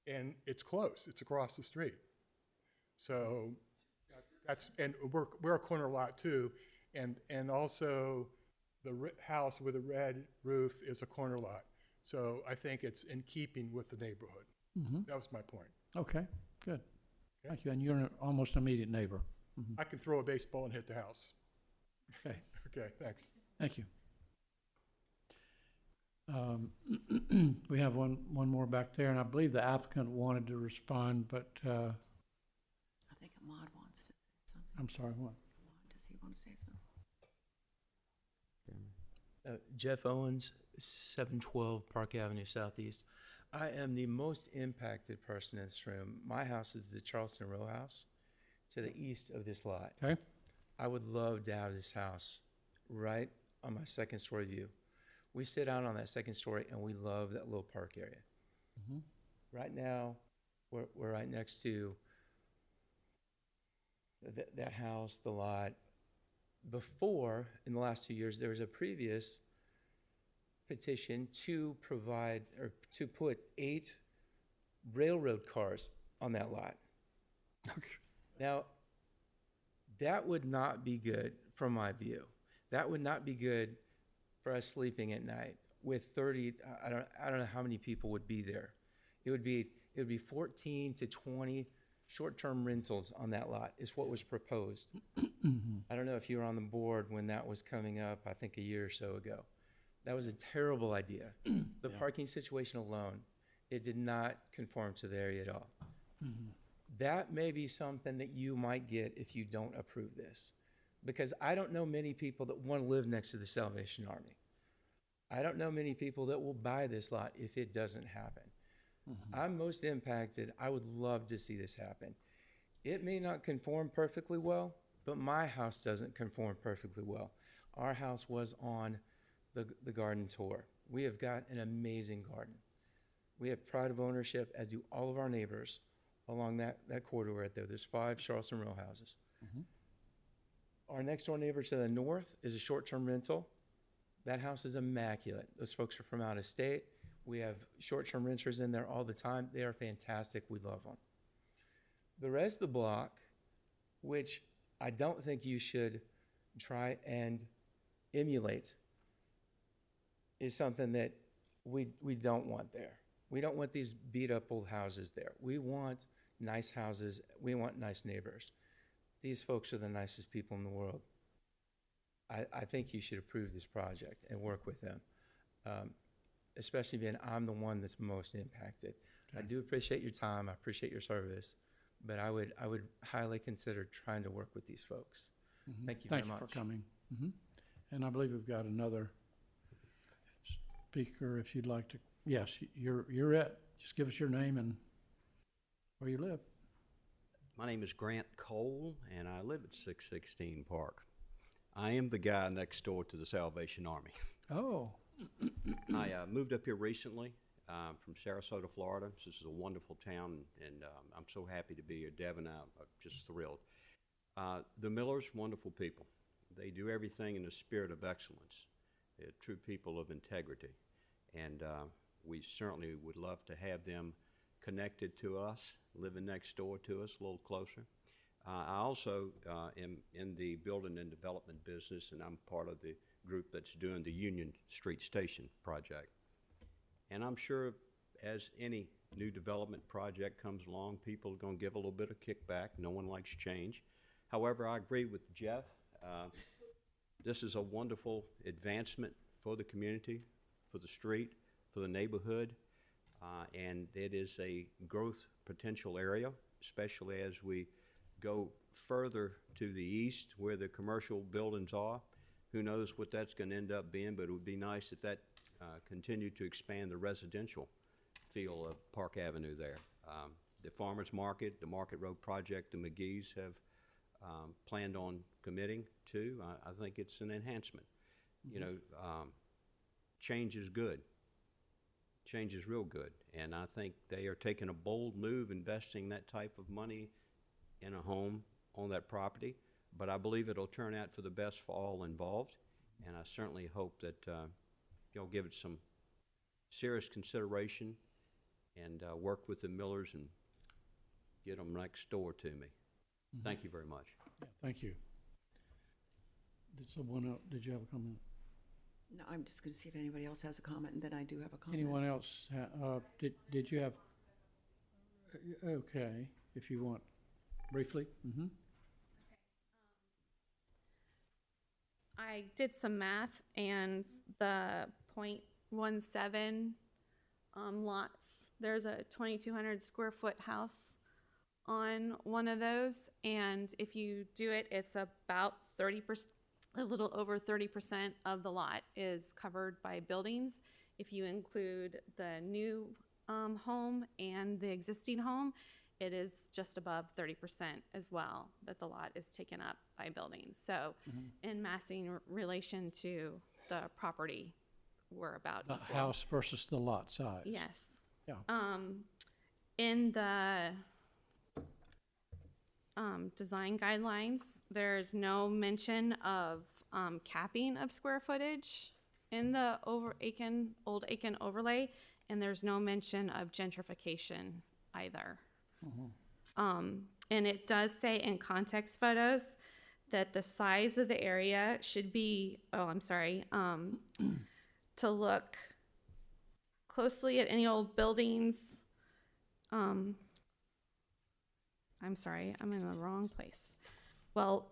and it's close. It's across the street. So that's, and we're a corner lot too, and also the house with a red roof is a corner lot. So I think it's in keeping with the neighborhood. That was my point. okay, good. Thank you. And you're an almost immediate neighbor. I can throw a baseball and hit the house. Okay. Okay, thanks. Thank you. We have one more back there, and I believe the applicant wanted to respond, but I think Ahmad wants to say something. I'm sorry, what? Does he want to say something? Jeff Owens, 712 Park Avenue Southeast. I am the most impacted person in this room. My house is the Charleston Row house to the east of this lot. Okay. I would love to have this house right on my second story view. We sit out on that second story and we love that little park area. Right now, we're right next to that house, the lot. Before, in the last 2 years, there was a previous petition to provide or to put 8 railroad cars on that lot. Now, that would not be good from my view. That would not be good for us sleeping at night with 30. I don't know how many people would be there. It would be 14 to 20 short-term rentals on that lot is what was proposed. I don't know if you were on the board when that was coming up, I think a year or so ago. That was a terrible idea. The parking situation alone, it did not conform to the area at all. That may be something that you might get if you don't approve this. Because I don't know many people that want to live next to the Salvation Army. I don't know many people that will buy this lot if it doesn't happen. I'm most impacted. I would love to see this happen. It may not conform perfectly well, but my house doesn't conform perfectly well. Our house was on the garden tour. We have got an amazing garden. We have pride of ownership, as do all of our neighbors along that corridor right there. There's 5 Charleston row houses. Our next door neighbor to the north is a short-term rental. That house is immaculate. Those folks are from out of state. We have short-term renters in there all the time. They are fantastic. We love them. The rest of the block, which I don't think you should try and emulate, is something that we don't want there. We don't want these beat-up old houses there. We want nice houses. We want nice neighbors. These folks are the nicest people in the world. I think you should approve this project and work with them, especially being I'm the one that's most impacted. I do appreciate your time. I appreciate your service, but I would highly consider trying to work with these folks. Thank you very much. Thank you for coming. And I believe we've got another speaker if you'd like to. Yes, you're it. Just give us your name and where you live. My name is Grant Cole, and I live at 616 Park. I am the guy next door to the Salvation Army. Oh. I moved up here recently from Sarasota, Florida. This is a wonderful town, and I'm so happy to be here. Deb and I are just thrilled. The Millers, wonderful people. They do everything in a spirit of excellence. They're true people of integrity, and we certainly would love to have them connected to us, living next door to us, a little closer. I also am in the building and development business, and I'm part of the group that's doing the Union Street Station project. And I'm sure as any new development project comes along, people are going to give a little bit of kickback. No one likes change. However, I agree with Jeff. This is a wonderful advancement for the community, for the street, for the neighborhood, and it is a growth potential area, especially as we go further to the east where the commercial buildings are. Who knows what that's going to end up being, but it would be nice if that continued to expand the residential feel of Park Avenue there. The Farmers Market, the Market Road project, the McGee's have planned on committing to. I think it's an enhancement. You know, change is good. Change is real good, and I think they are taking a bold move, investing that type of money in a home on that property, but I believe it'll turn out for the best for all involved, and I certainly hope that you'll give it some serious consideration and work with the Millers and get them next door to me. Thank you very much. Yeah, thank you. Did someone else, did you have a comment? No, I'm just going to see if anybody else has a comment, and then I do have a comment. Anyone else? Did you have? Okay, if you want, briefly. I did some math, and the 0.17 lots, there's a 2,200 square foot house on one of those, and if you do it, it's about 30%, a little over 30% of the lot is covered by buildings. If you include the new home and the existing home, it is just above 30% as well that the lot is taken up by buildings. So in massing relation to the property, we're about The equal. house versus the lot size. Yes. Yeah. In the design guidelines, there's no mention of capping of square footage in the old Aiken overlay, and there's no mention of gentrification either. And it does say in context photos that the size of the area should be, to look closely at any old buildings. I'm sorry, I'm in the wrong place. Well,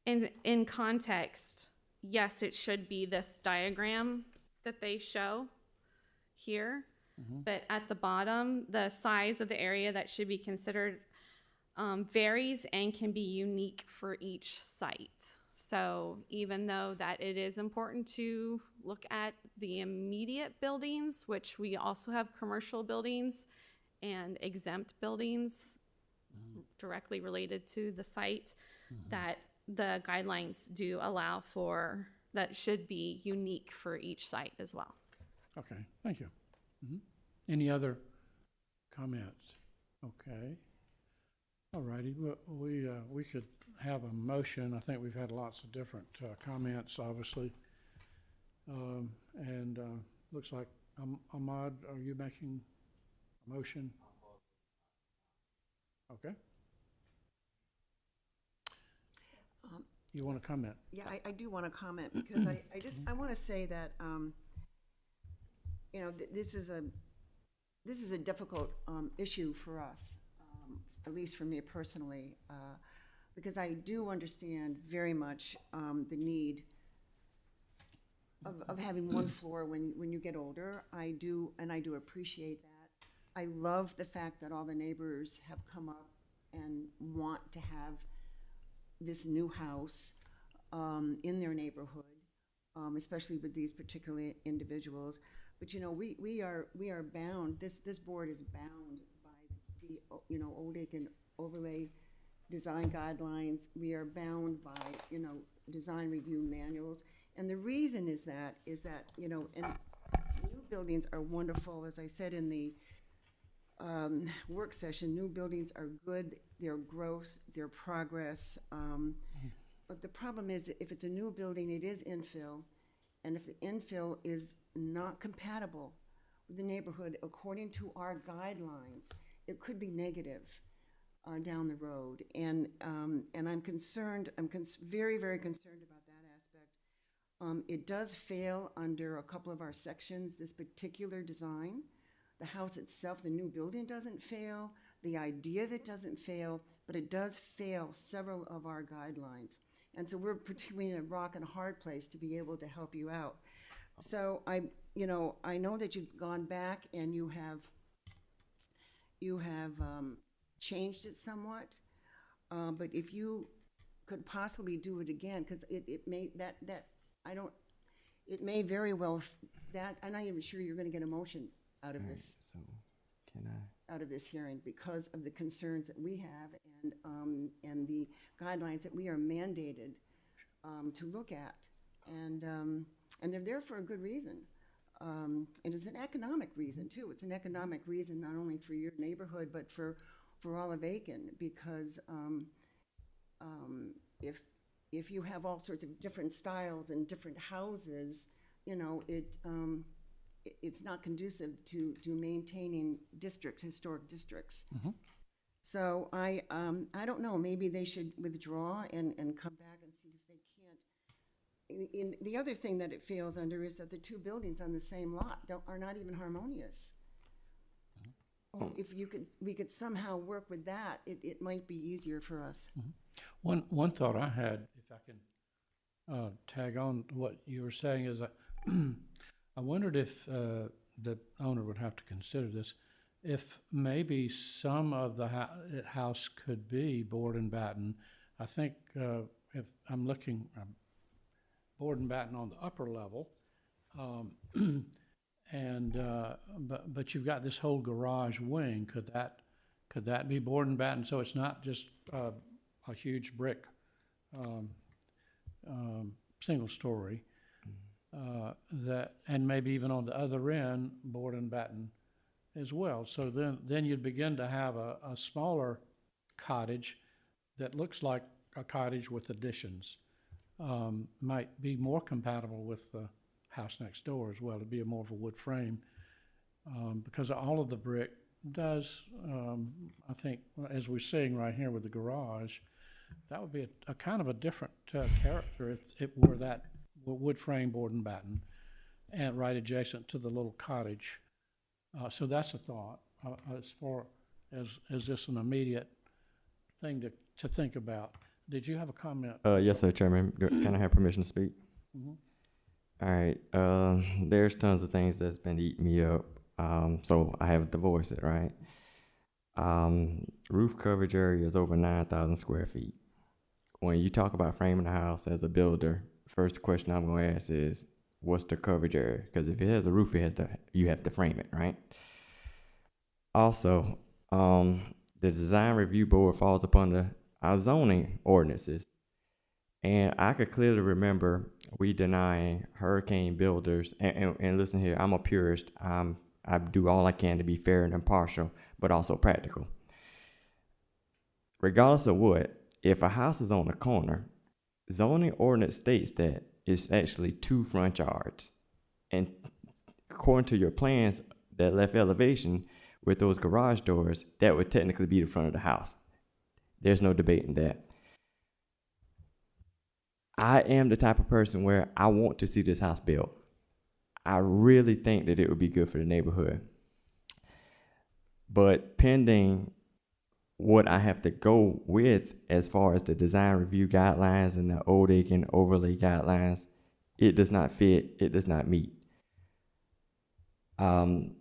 in context, yes, it should be this diagram that they show here. But at the bottom, the size of the area that should be considered varies and can be unique for each site. So even though that it is important to look at the immediate buildings, which we also have commercial buildings and exempt buildings directly related to the site, that the guidelines do allow for, that should be unique for each site as well. Okay, thank you. Any other comments? Okay. All righty, we could have a motion. I think we've had lots of different comments, obviously. And looks like, Ahmad, are you making a motion? Okay. You want to comment? Yeah, I do want to comment because I want to say that, you know, this is a difficult issue for us, at least for me personally, because I do understand very much the need of having one floor when you get older. I do appreciate that. I love the fact that all the neighbors have come up and want to have this new house in their neighborhood, especially with these particular individuals. But you know, we are bound. This board is bound by the Old Aiken overlay design guidelines. We are bound by, you know, design review manuals. And the reason is that, you know, and new buildings are wonderful. As I said in the work session, new buildings are good, their growth, their progress. But the problem is, if it's a new building, it is infill. And if the infill is not compatible with the neighborhood according to our guidelines, it could be negative down the road. And I'm concerned, very, very concerned about that aspect. It does fail under a couple of our sections, this particular design. The house itself, the new building doesn't fail. The idea of it doesn't fail, but it does fail several of our guidelines. And so we're between a rock and a hard place to be able to help you out. So I know that you've gone back and you have changed it somewhat. But if you could possibly do it again, because it may very well, I'm not even sure you're going to get a motion out of this. So can I? Out of this hearing because of the concerns that we have and the guidelines that we are mandated to look at. And they're there for a good reason. And it's an economic reason too. It's an economic reason not only for your neighborhood, but for all of Aiken, because if you have all sorts of different styles and different houses, you know, it's not conducive to maintaining districts, historic districts. So I don't know, maybe they should withdraw and come back and see if they can't. The other thing that it fails under is that the two buildings on the same lot are not even harmonious. If we could somehow work with that, it might be easier for us. One thought I had, if I can tag on what you were saying, is I wondered if the owner would have to consider this, if maybe some of the house could be board and batten. I think if I'm looking, board and batten on the upper level, but you've got this whole garage wing. Could that be board and batten? So it's not just a huge brick single story. And maybe even on the other end, board and batten as well. So then you'd begin to have a smaller cottage that looks like a cottage with additions. Might be more compatible with the house next door as well. It'd be more of a wood frame because all of the brick does, I think, as we're seeing right here with the garage, that would be a kind of a different character if it were that wood frame board and batten and right adjacent to the little cottage. So that's a thought as far as just an immediate thing to think about. Did you have a comment? Yes, sir, Chairman. Can I have permission to speak? All right. There's tons of things that's been eating me up. So I have to voice it, right? Roof coverage area is over 9,000 square feet. When you talk about framing a house as a builder, first question I'm going to ask is, what's the coverage area? Because if it has a roof, you have to frame it, right? Also, the design review board falls upon our zoning ordinances. And I could clearly remember we denying hurricane builders, and listen here, I'm a purist. I do all I can to be fair and impartial, but also practical. Regardless of what, if a house is on a corner, zoning ordinance states that it's actually 2 front yards. And according to your plans, that left elevation with those garage doors, that would technically be the front of the house. There's no debating that. I am the type of person where I want to see this house built. I really think that it would be good for the neighborhood. But pending what I have to go with as far as the design review guidelines and the Old Aiken overlay guidelines, it does not fit, it does not meet. In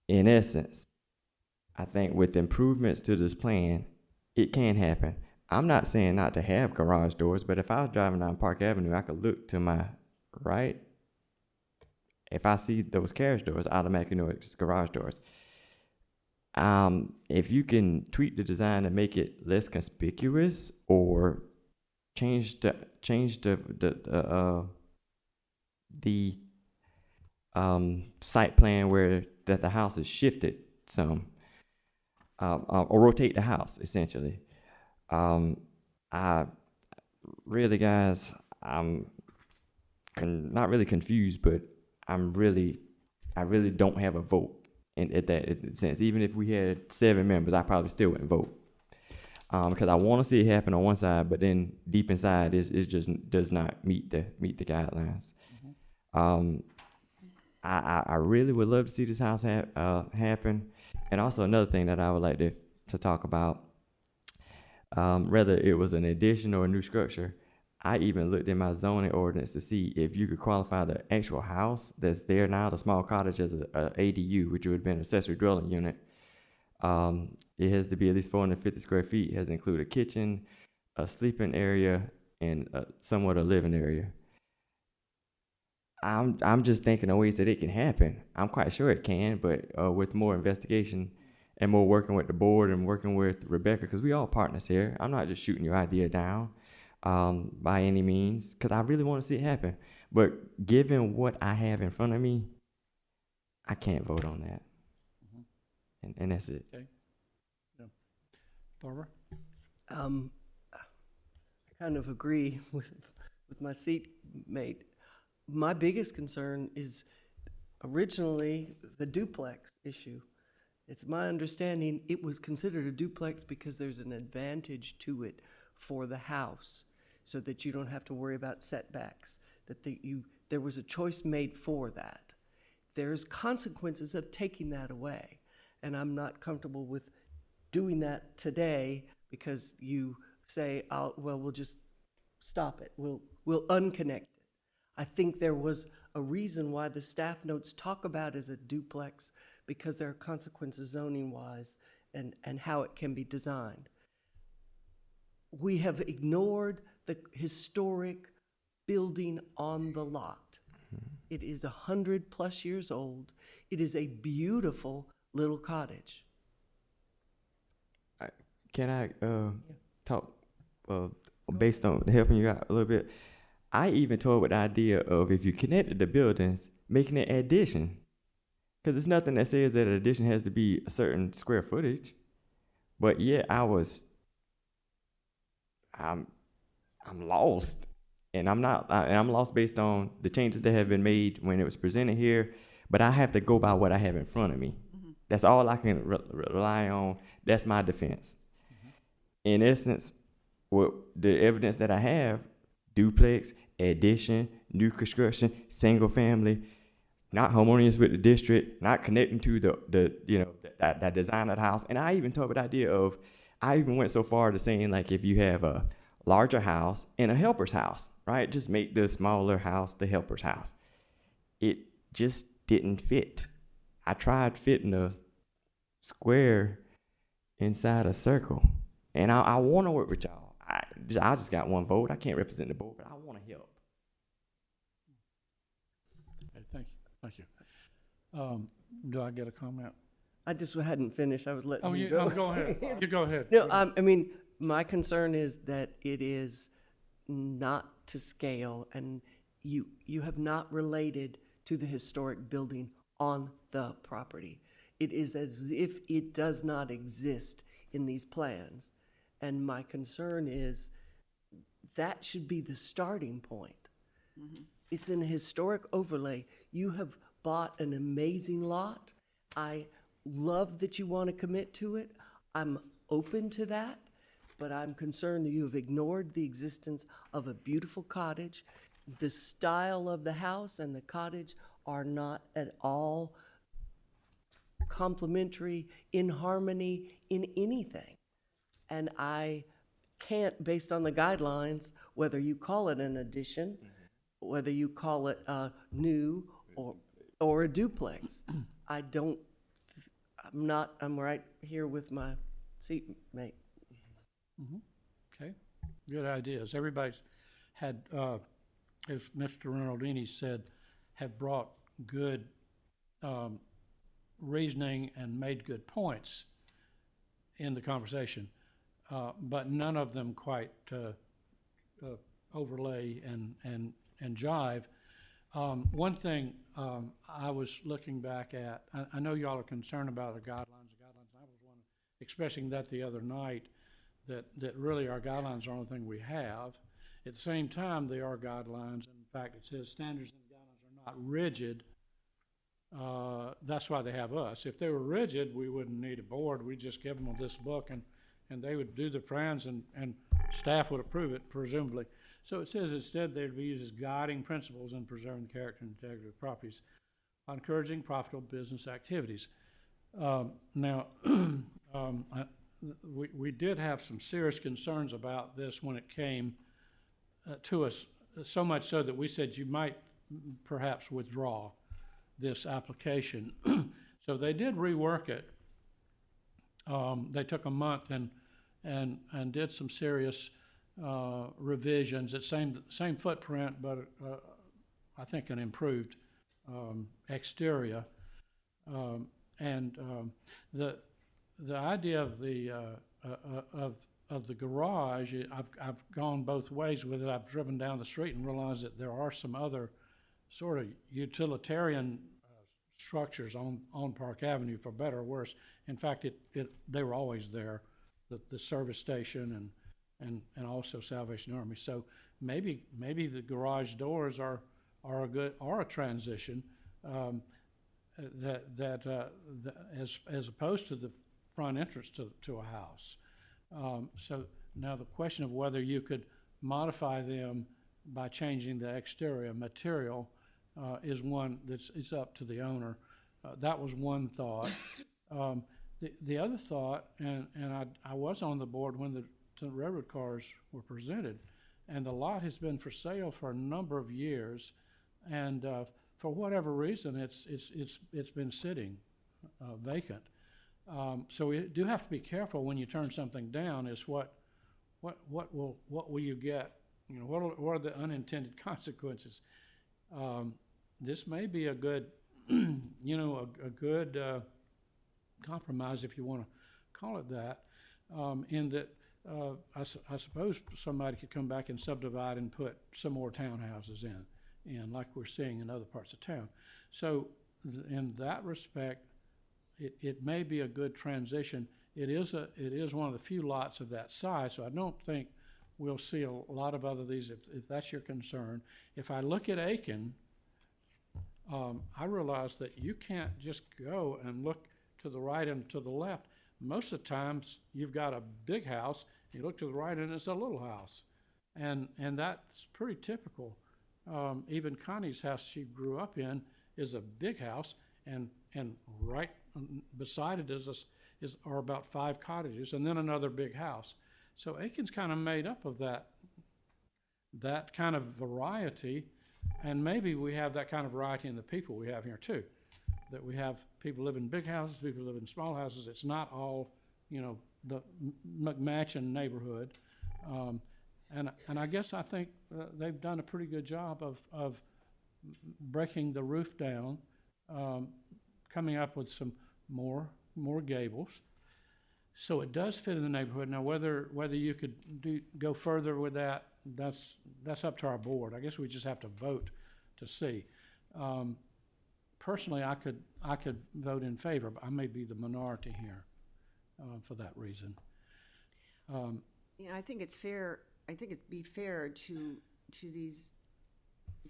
essence, I think with improvements to this plan, it can happen. I'm not saying not to have garage doors, but if I was driving down Park Avenue, I could look to my right. If I see those carriage doors, I automatically know it's garage doors. If you can tweak the design to make it less conspicuous or change the site plan where that the house is shifted some, or rotate the house essentially. I really, guys, I'm not really confused, but I really don't have a vote in that sense. Even if we had 7 members, I probably still wouldn't vote. Because I want to see it happen on one side, but then deep inside, it just does not meet the guidelines. I really would love to see this house happen. And also another thing that I would like to talk about, whether it was an addition or a new structure, I even looked in my zoning ordinance to see if you could qualify the actual house that's there now, the small cottage, as a ADU, which would have been an accessory dwelling unit. It has to be at least 450 square feet. It has to include a kitchen, a sleeping area, and somewhat a living area. I'm just thinking of ways that it can happen. I'm quite sure it can, but with more investigation and more working with the board and working with Rebecca, because we all partners here. I'm not just shooting your idea down by any means, because I really want to see it happen. But given what I have in front of me, I can't vote on that. And that's it. Okay. Yeah. Barbara? I kind of agree with my seatmate. My biggest concern is originally the duplex issue. It's my understanding it was considered a duplex because there's an advantage to it for the house, so that you don't have to worry about setbacks, that there was a choice made for that. There's consequences of taking that away, and I'm not comfortable with doing that today because you say, we'll just stop it. We'll unconnect it. I think there was a reason why the staff notes talk about it as a duplex, because there are consequences zoning-wise and how it can be designed. We have ignored the historic building on the lot. It is 100+ years old. It is a beautiful little cottage. Can I talk based on helping you out a little bit? I even toyed with the idea of, if you connected the buildings, making an addition. Because there's nothing that says that an addition has to be a certain square footage. But yet I'm lost. And I'm lost based on the changes that have been made when it was presented here. But I have to go by what I have in front of me. Mm-hmm. That's all I can rely on. That's my defense. Mm-hmm. In essence, what the evidence that I have, duplex, addition, new construction, single family, not harmonious with the district, not connecting to the design of the house. And I even talked about the idea of, I even went so far to saying, like, if you have a larger house and a helper's house, right? Just make the smaller house the helper's house. It just didn't fit. I tried fitting a square inside a circle. And I want to work with y'all. I just got one vote. I can't represent the board, but I want to help. Okay, thank you. Do I get a comment? I just hadn't finished. I was letting you go. go. Go ahead. You go ahead. No, I mean, my concern is that it is not to scale, and you have not related to the historic building on the property. It is as if it does not exist in these plans. And my concern is that should be the starting point. Mm-hmm. It's an historic overlay. You have bought an amazing lot. I love that you want to commit to it. I'm open to that, but I'm concerned that you have ignored the existence of a beautiful cottage. The style of the house and the cottage are not at all complementary, in harmony, in anything. And I can't, based on the guidelines, whether you call it an addition, whether you call it new or a duplex, I'm right here with my seatmate. Mm-hmm. Okay, good ideas. Everybody's had, as Mr. Rinaldini said, have brought good reasoning and made good points in the conversation, but none of them quite overlay and jive. One thing I was looking back at, I know y'all are concerned about the guidelines. I was one expressing that the other night, that really our guidelines are the only thing we have. At the same time, they are guidelines. In fact, it says standards and guidelines are not rigid. That's why they have us. If they were rigid, we wouldn't need a board. We'd just give them this book and they would do the plans and staff would approve it, presumably. So it says instead they'd be used as guiding principles in preserving the character and integrity of properties, encouraging profitable business activities. Now, we did have some serious concerns about this when it came to us, so much so that we said you might perhaps withdraw this application. So they did rework it. They took a month and did some serious revisions. It's same footprint, but I think an improved exterior. The idea of the garage, I've gone both ways with it. I've driven down the street and realized that there are some other sort of utilitarian structures on Park Avenue, for better or worse. In fact, they were always there, the service station and also Salvation Army. So maybe the garage doors are a transition as opposed to the front entrance to a house. So now the question of whether you could modify them by changing the exterior material is one it's up to the owner. That was one thought. The other thought, and I was on the board when the railroad cars were presented, and the lot has been for sale for a number of years, and for whatever reason, it's been sitting vacant. So we do have to be careful when you turn something down. Is what will you get? You know, what are the unintended consequences? This may be a good, a good compromise, if you want to call it that, in that I suppose somebody could come back and subdivide and put some more townhouses in like we're seeing in other parts of town. So in that respect, it may be a good transition. It is one of the few lots of that size, so I don't think we'll see a lot of other these if that's your concern. If I look at Aiken, I realize that you can't just go and look to the right and to the left. Most of the times you've got a big house, you look to the right and it's a little house. And that's pretty typical. Even Connie's house she grew up in is a big house, and right beside it are about 5 cottages and then another big house. So Aiken's kind of made up of that kind of variety, and maybe we have that kind of variety in the people we have here too. That we have people live in big houses, people live in small houses. It's not all, the McMatchin neighborhood. And I guess I think they've done a pretty good job of breaking the roof down, coming up with some more gables. So it does fit in the neighborhood. Now, whether you could go further with that, that's up to our board. I guess we just have to vote to see. Personally, I could vote in favor, but I may be the minority here for that reason. I think it's fair. I think it'd be fair to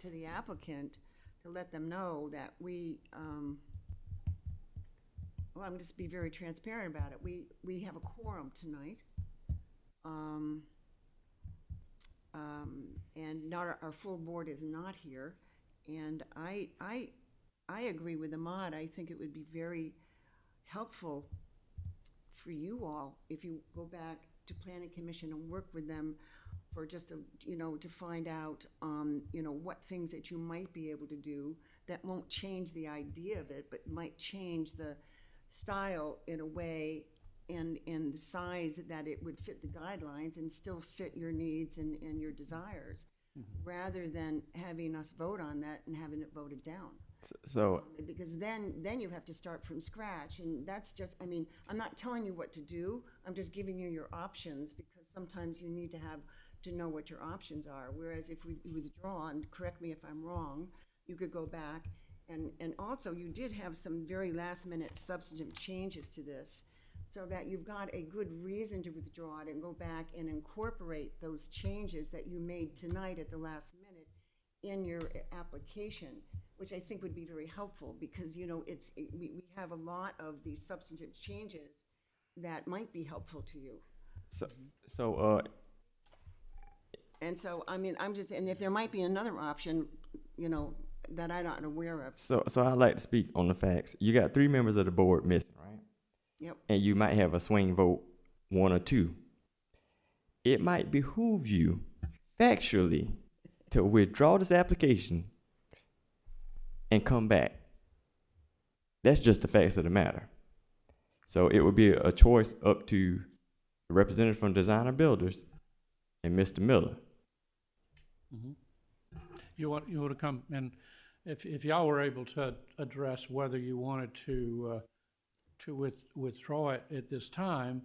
the applicant to let them know that we. Well, I'm just be very transparent about it. We have a quorum tonight, and not our full board is not here. And I agree with Ahmad. I think it would be very helpful for you all if you go back to Planning Commission and work with them for just to find out what things that you might be able to do that won't change the idea of it, but might change the style in a way and the size that it would fit the guidelines and still fit your needs and your desires, rather than having us vote on that and having it voted down. So Because then you have to start from scratch, and that's just, I mean, I'm not telling you what to do, I'm just giving you your options, because sometimes you need to know what your options are, whereas if we withdraw, and correct me if I'm wrong, you could go back, and also, you did have some very last-minute substantive changes to this, so that you've got a good reason to withdraw it and go back and incorporate those changes that you made tonight at the last minute in your application, which I think would be very helpful, because, you know, we have a lot of these substantive changes that might be helpful to you. And so, I mean, and if there might be another option, you know, that I'm not aware of. So I'd like to speak on the facts. You got 3 members of the board missing, right? Yep. And you might have a swing vote, 1 or 2. It might behoove you factually to withdraw this application and come back. That's just the facts of the matter. So it would be a choice up to the representative from Designer Builders and Mr. Miller. Mm-hmm. You want to come, and if y'all were able to address whether you wanted to withdraw it at this time,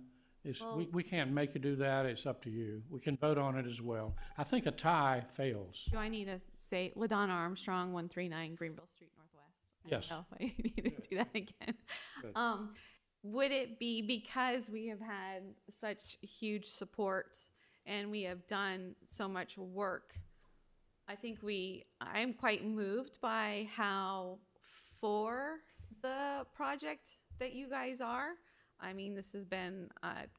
we can't make you do that. It's up to you. We can vote on it as well. I think a tie fails. Do I need to say LaDonna Armstrong, 139 Greenville Street Northwest? Yes. I don't know if I need to do that again. Would it be because we have had such huge support and we have done so much work? I think I'm quite moved by how for the project that you guys are. I mean, this has been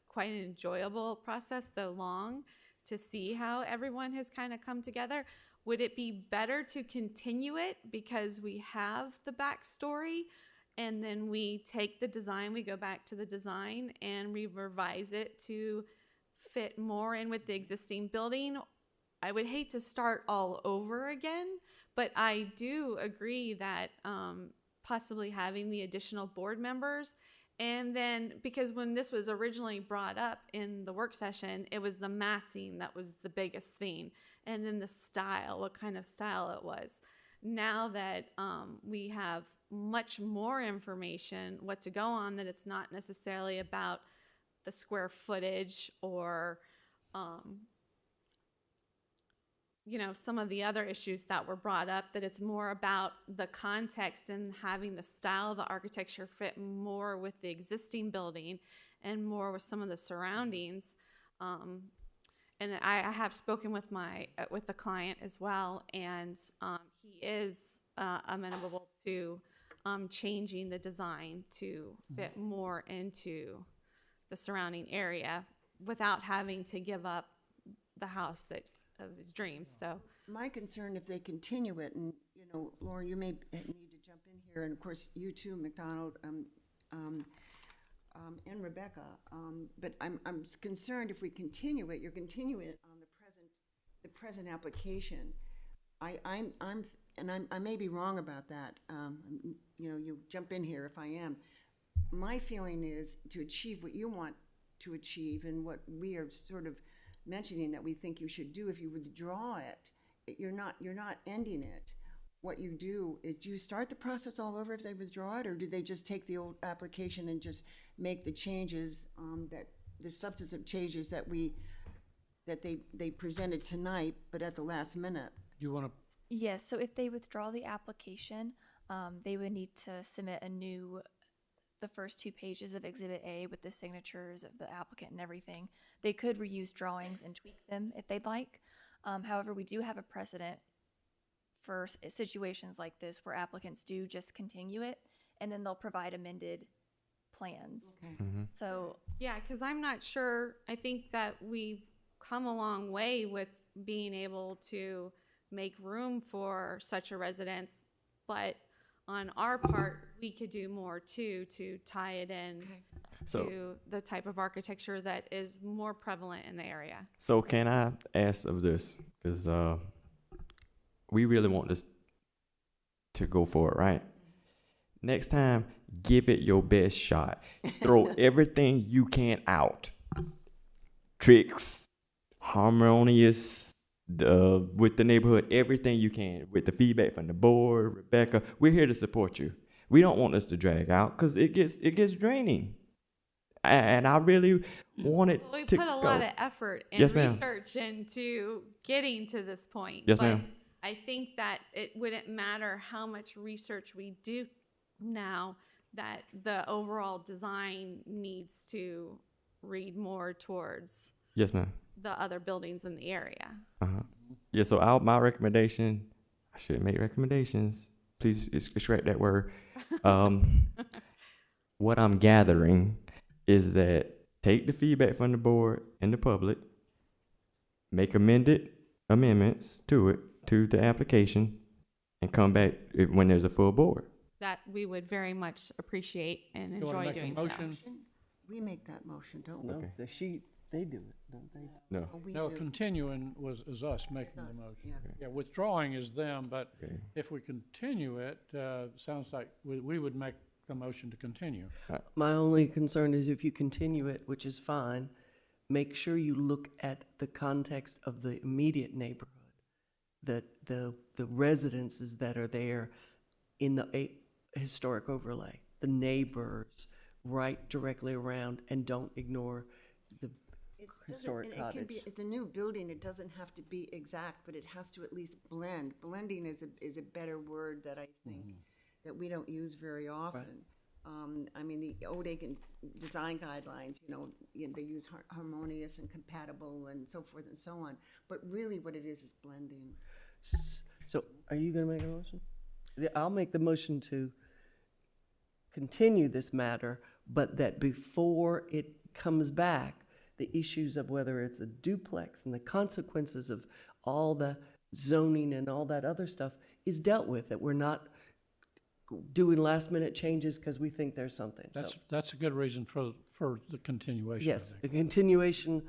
quite an enjoyable process, though long, to see how everyone has kind of come together. Would it be better to continue it because we have the backstory, and then we take the design, we go back to the design and we revise it to fit more in with the existing building? I would hate to start all over again, but I do agree that possibly having the additional board members. And then, because when this was originally brought up in the work session, it was the massing that was the biggest thing. And then the style, what kind of style it was. Now that we have much more information, what to go on, that it's not necessarily about the square footage or, you know, some of the other issues that were brought up, that it's more about the context and having the style of the architecture fit more with the existing building and more with some of the surroundings. And I have spoken with with the client as well, and he is amenable to changing the design to fit more into the surrounding area without having to give up the house of his dreams. So my concern, if they continue it, and, you know, Laura, you may need to jump in here, and of course you too, McDonald, and Rebecca, but I'm concerned if we continue it, you're continuing it on the present application. I may be wrong about that. You know, you jump in here if I am. My feeling is to achieve what you want to achieve, and what we are sort of mentioning that we think you should do. If you withdraw it, you're not ending it. What you do is, do you start the process all over if they withdraw it, or do they just take the old application and just make the changes, that the substantive changes that they presented tonight, but at the last minute? You want to? Yes, so if they withdraw the application, they would need to submit the first 2 pages of Exhibit A with the signatures of the applicant and everything. They could reuse drawings and tweak them if they'd like. However, we do have a precedent for situations like this where applicants do just continue it, and then they'll provide amended plans. Okay. So yeah, because I'm not sure. I think that we've come a long way with being able to make room for such a residence, but on our part, we could do more too, to tie it in to the type of architecture that is more prevalent in the area. So can I ask of this? Because we really want this to go for it, right? Next time, give it your best shot. Throw everything you can out. Tricks, harmonious with the neighborhood, everything you can, with the feedback from the board, Rebecca. We're here to support you. We don't want this to drag out because it gets draining. And I really wanted We to put a go. lot of effort and Yes, ma'am. research into getting to this point. Yes, but ma'am. I think that it wouldn't matter how much research we do now, that the overall design needs to read more towards Yes, ma'am. the other buildings in the area. Uh-huh. Yeah, so my recommendation, I should make recommendations. Please extract that word. What I'm gathering is that take the feedback from the board and the public, make amendments to the application, and come back when there's a full board. That we would very much appreciate and You wanna enjoy make a doing so. motion? We make that motion, don't we? No, they do it, don't they? No. Oh, we No, do. continuing is us making the us, motion. yeah. Yeah, withdrawing is them, but Okay. if we continue it, sounds like we would make the motion to continue. My only concern is if you continue it, which is fine, make sure you look at the context of the immediate neighborhood, that the residences that are there in the historic overlay, the neighbors right directly around, and don't ignore the historic cottage. It's a new building, it doesn't have to be exact, but it has to at least blend. Blending is a better word that I think that we don't use very often. I mean, the old Aiken design guidelines, they use harmonious and compatible and so forth and so on. But really what it is blending. So are you gonna make a motion? Yeah, I'll make the motion to continue this matter, but that before it comes back, the issues of whether it's a duplex and the consequences of all the zoning and all that other stuff is dealt with, that we're not doing last minute changes because we think there's something. That's a good reason for the continuation. I Yes, think. the continuation,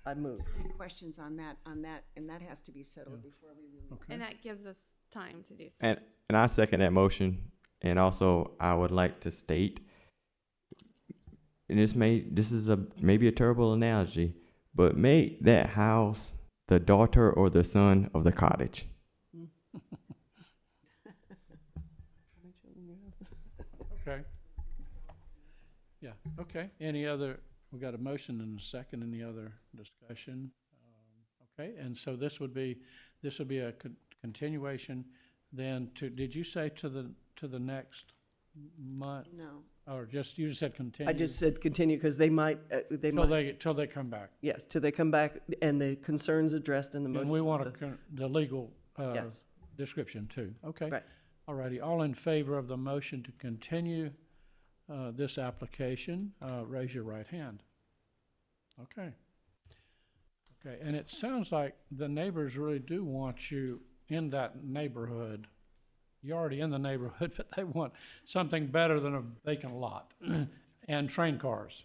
I move. Questions on that, and that has to be settled before we really. Okay. And that gives us time to do so. And I second that motion. And also, I would like to state, and this is maybe a terrible analogy, but make that house the daughter or the son of the cottage. Okay. Yeah, okay. We got a motion and a second. Any other discussion? Okay, and so this would be a continuation then did you say to the next month? No. Or you just said continue? I just said continue because they might. Till they come back. Yes, till they come back and the concerns addressed in the motion. And we want the legal Yes. description too. Okay. Right. All righty. All in favor of the motion to continue this application, raise your right hand. Okay. Okay, and it sounds like the neighbors really do want you in that neighborhood. You're already in the neighborhood, but they want something better than a vacant lot and train cars.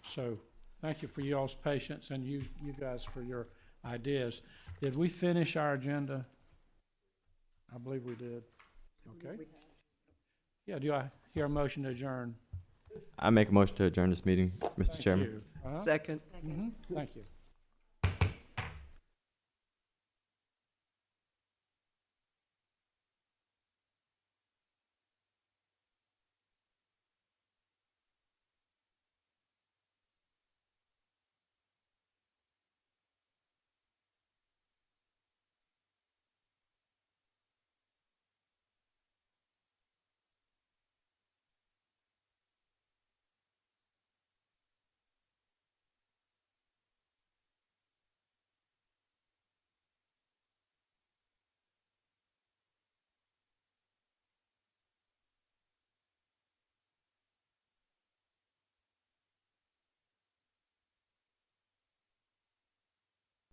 So thank you for y'all's patience and you guys for your ideas. Did we finish our agenda? I believe we did. Okay. Yeah, do I hear a motion to adjourn? I make a motion to adjourn this meeting, Mr. Thank Chairman. you. Second. Thank you.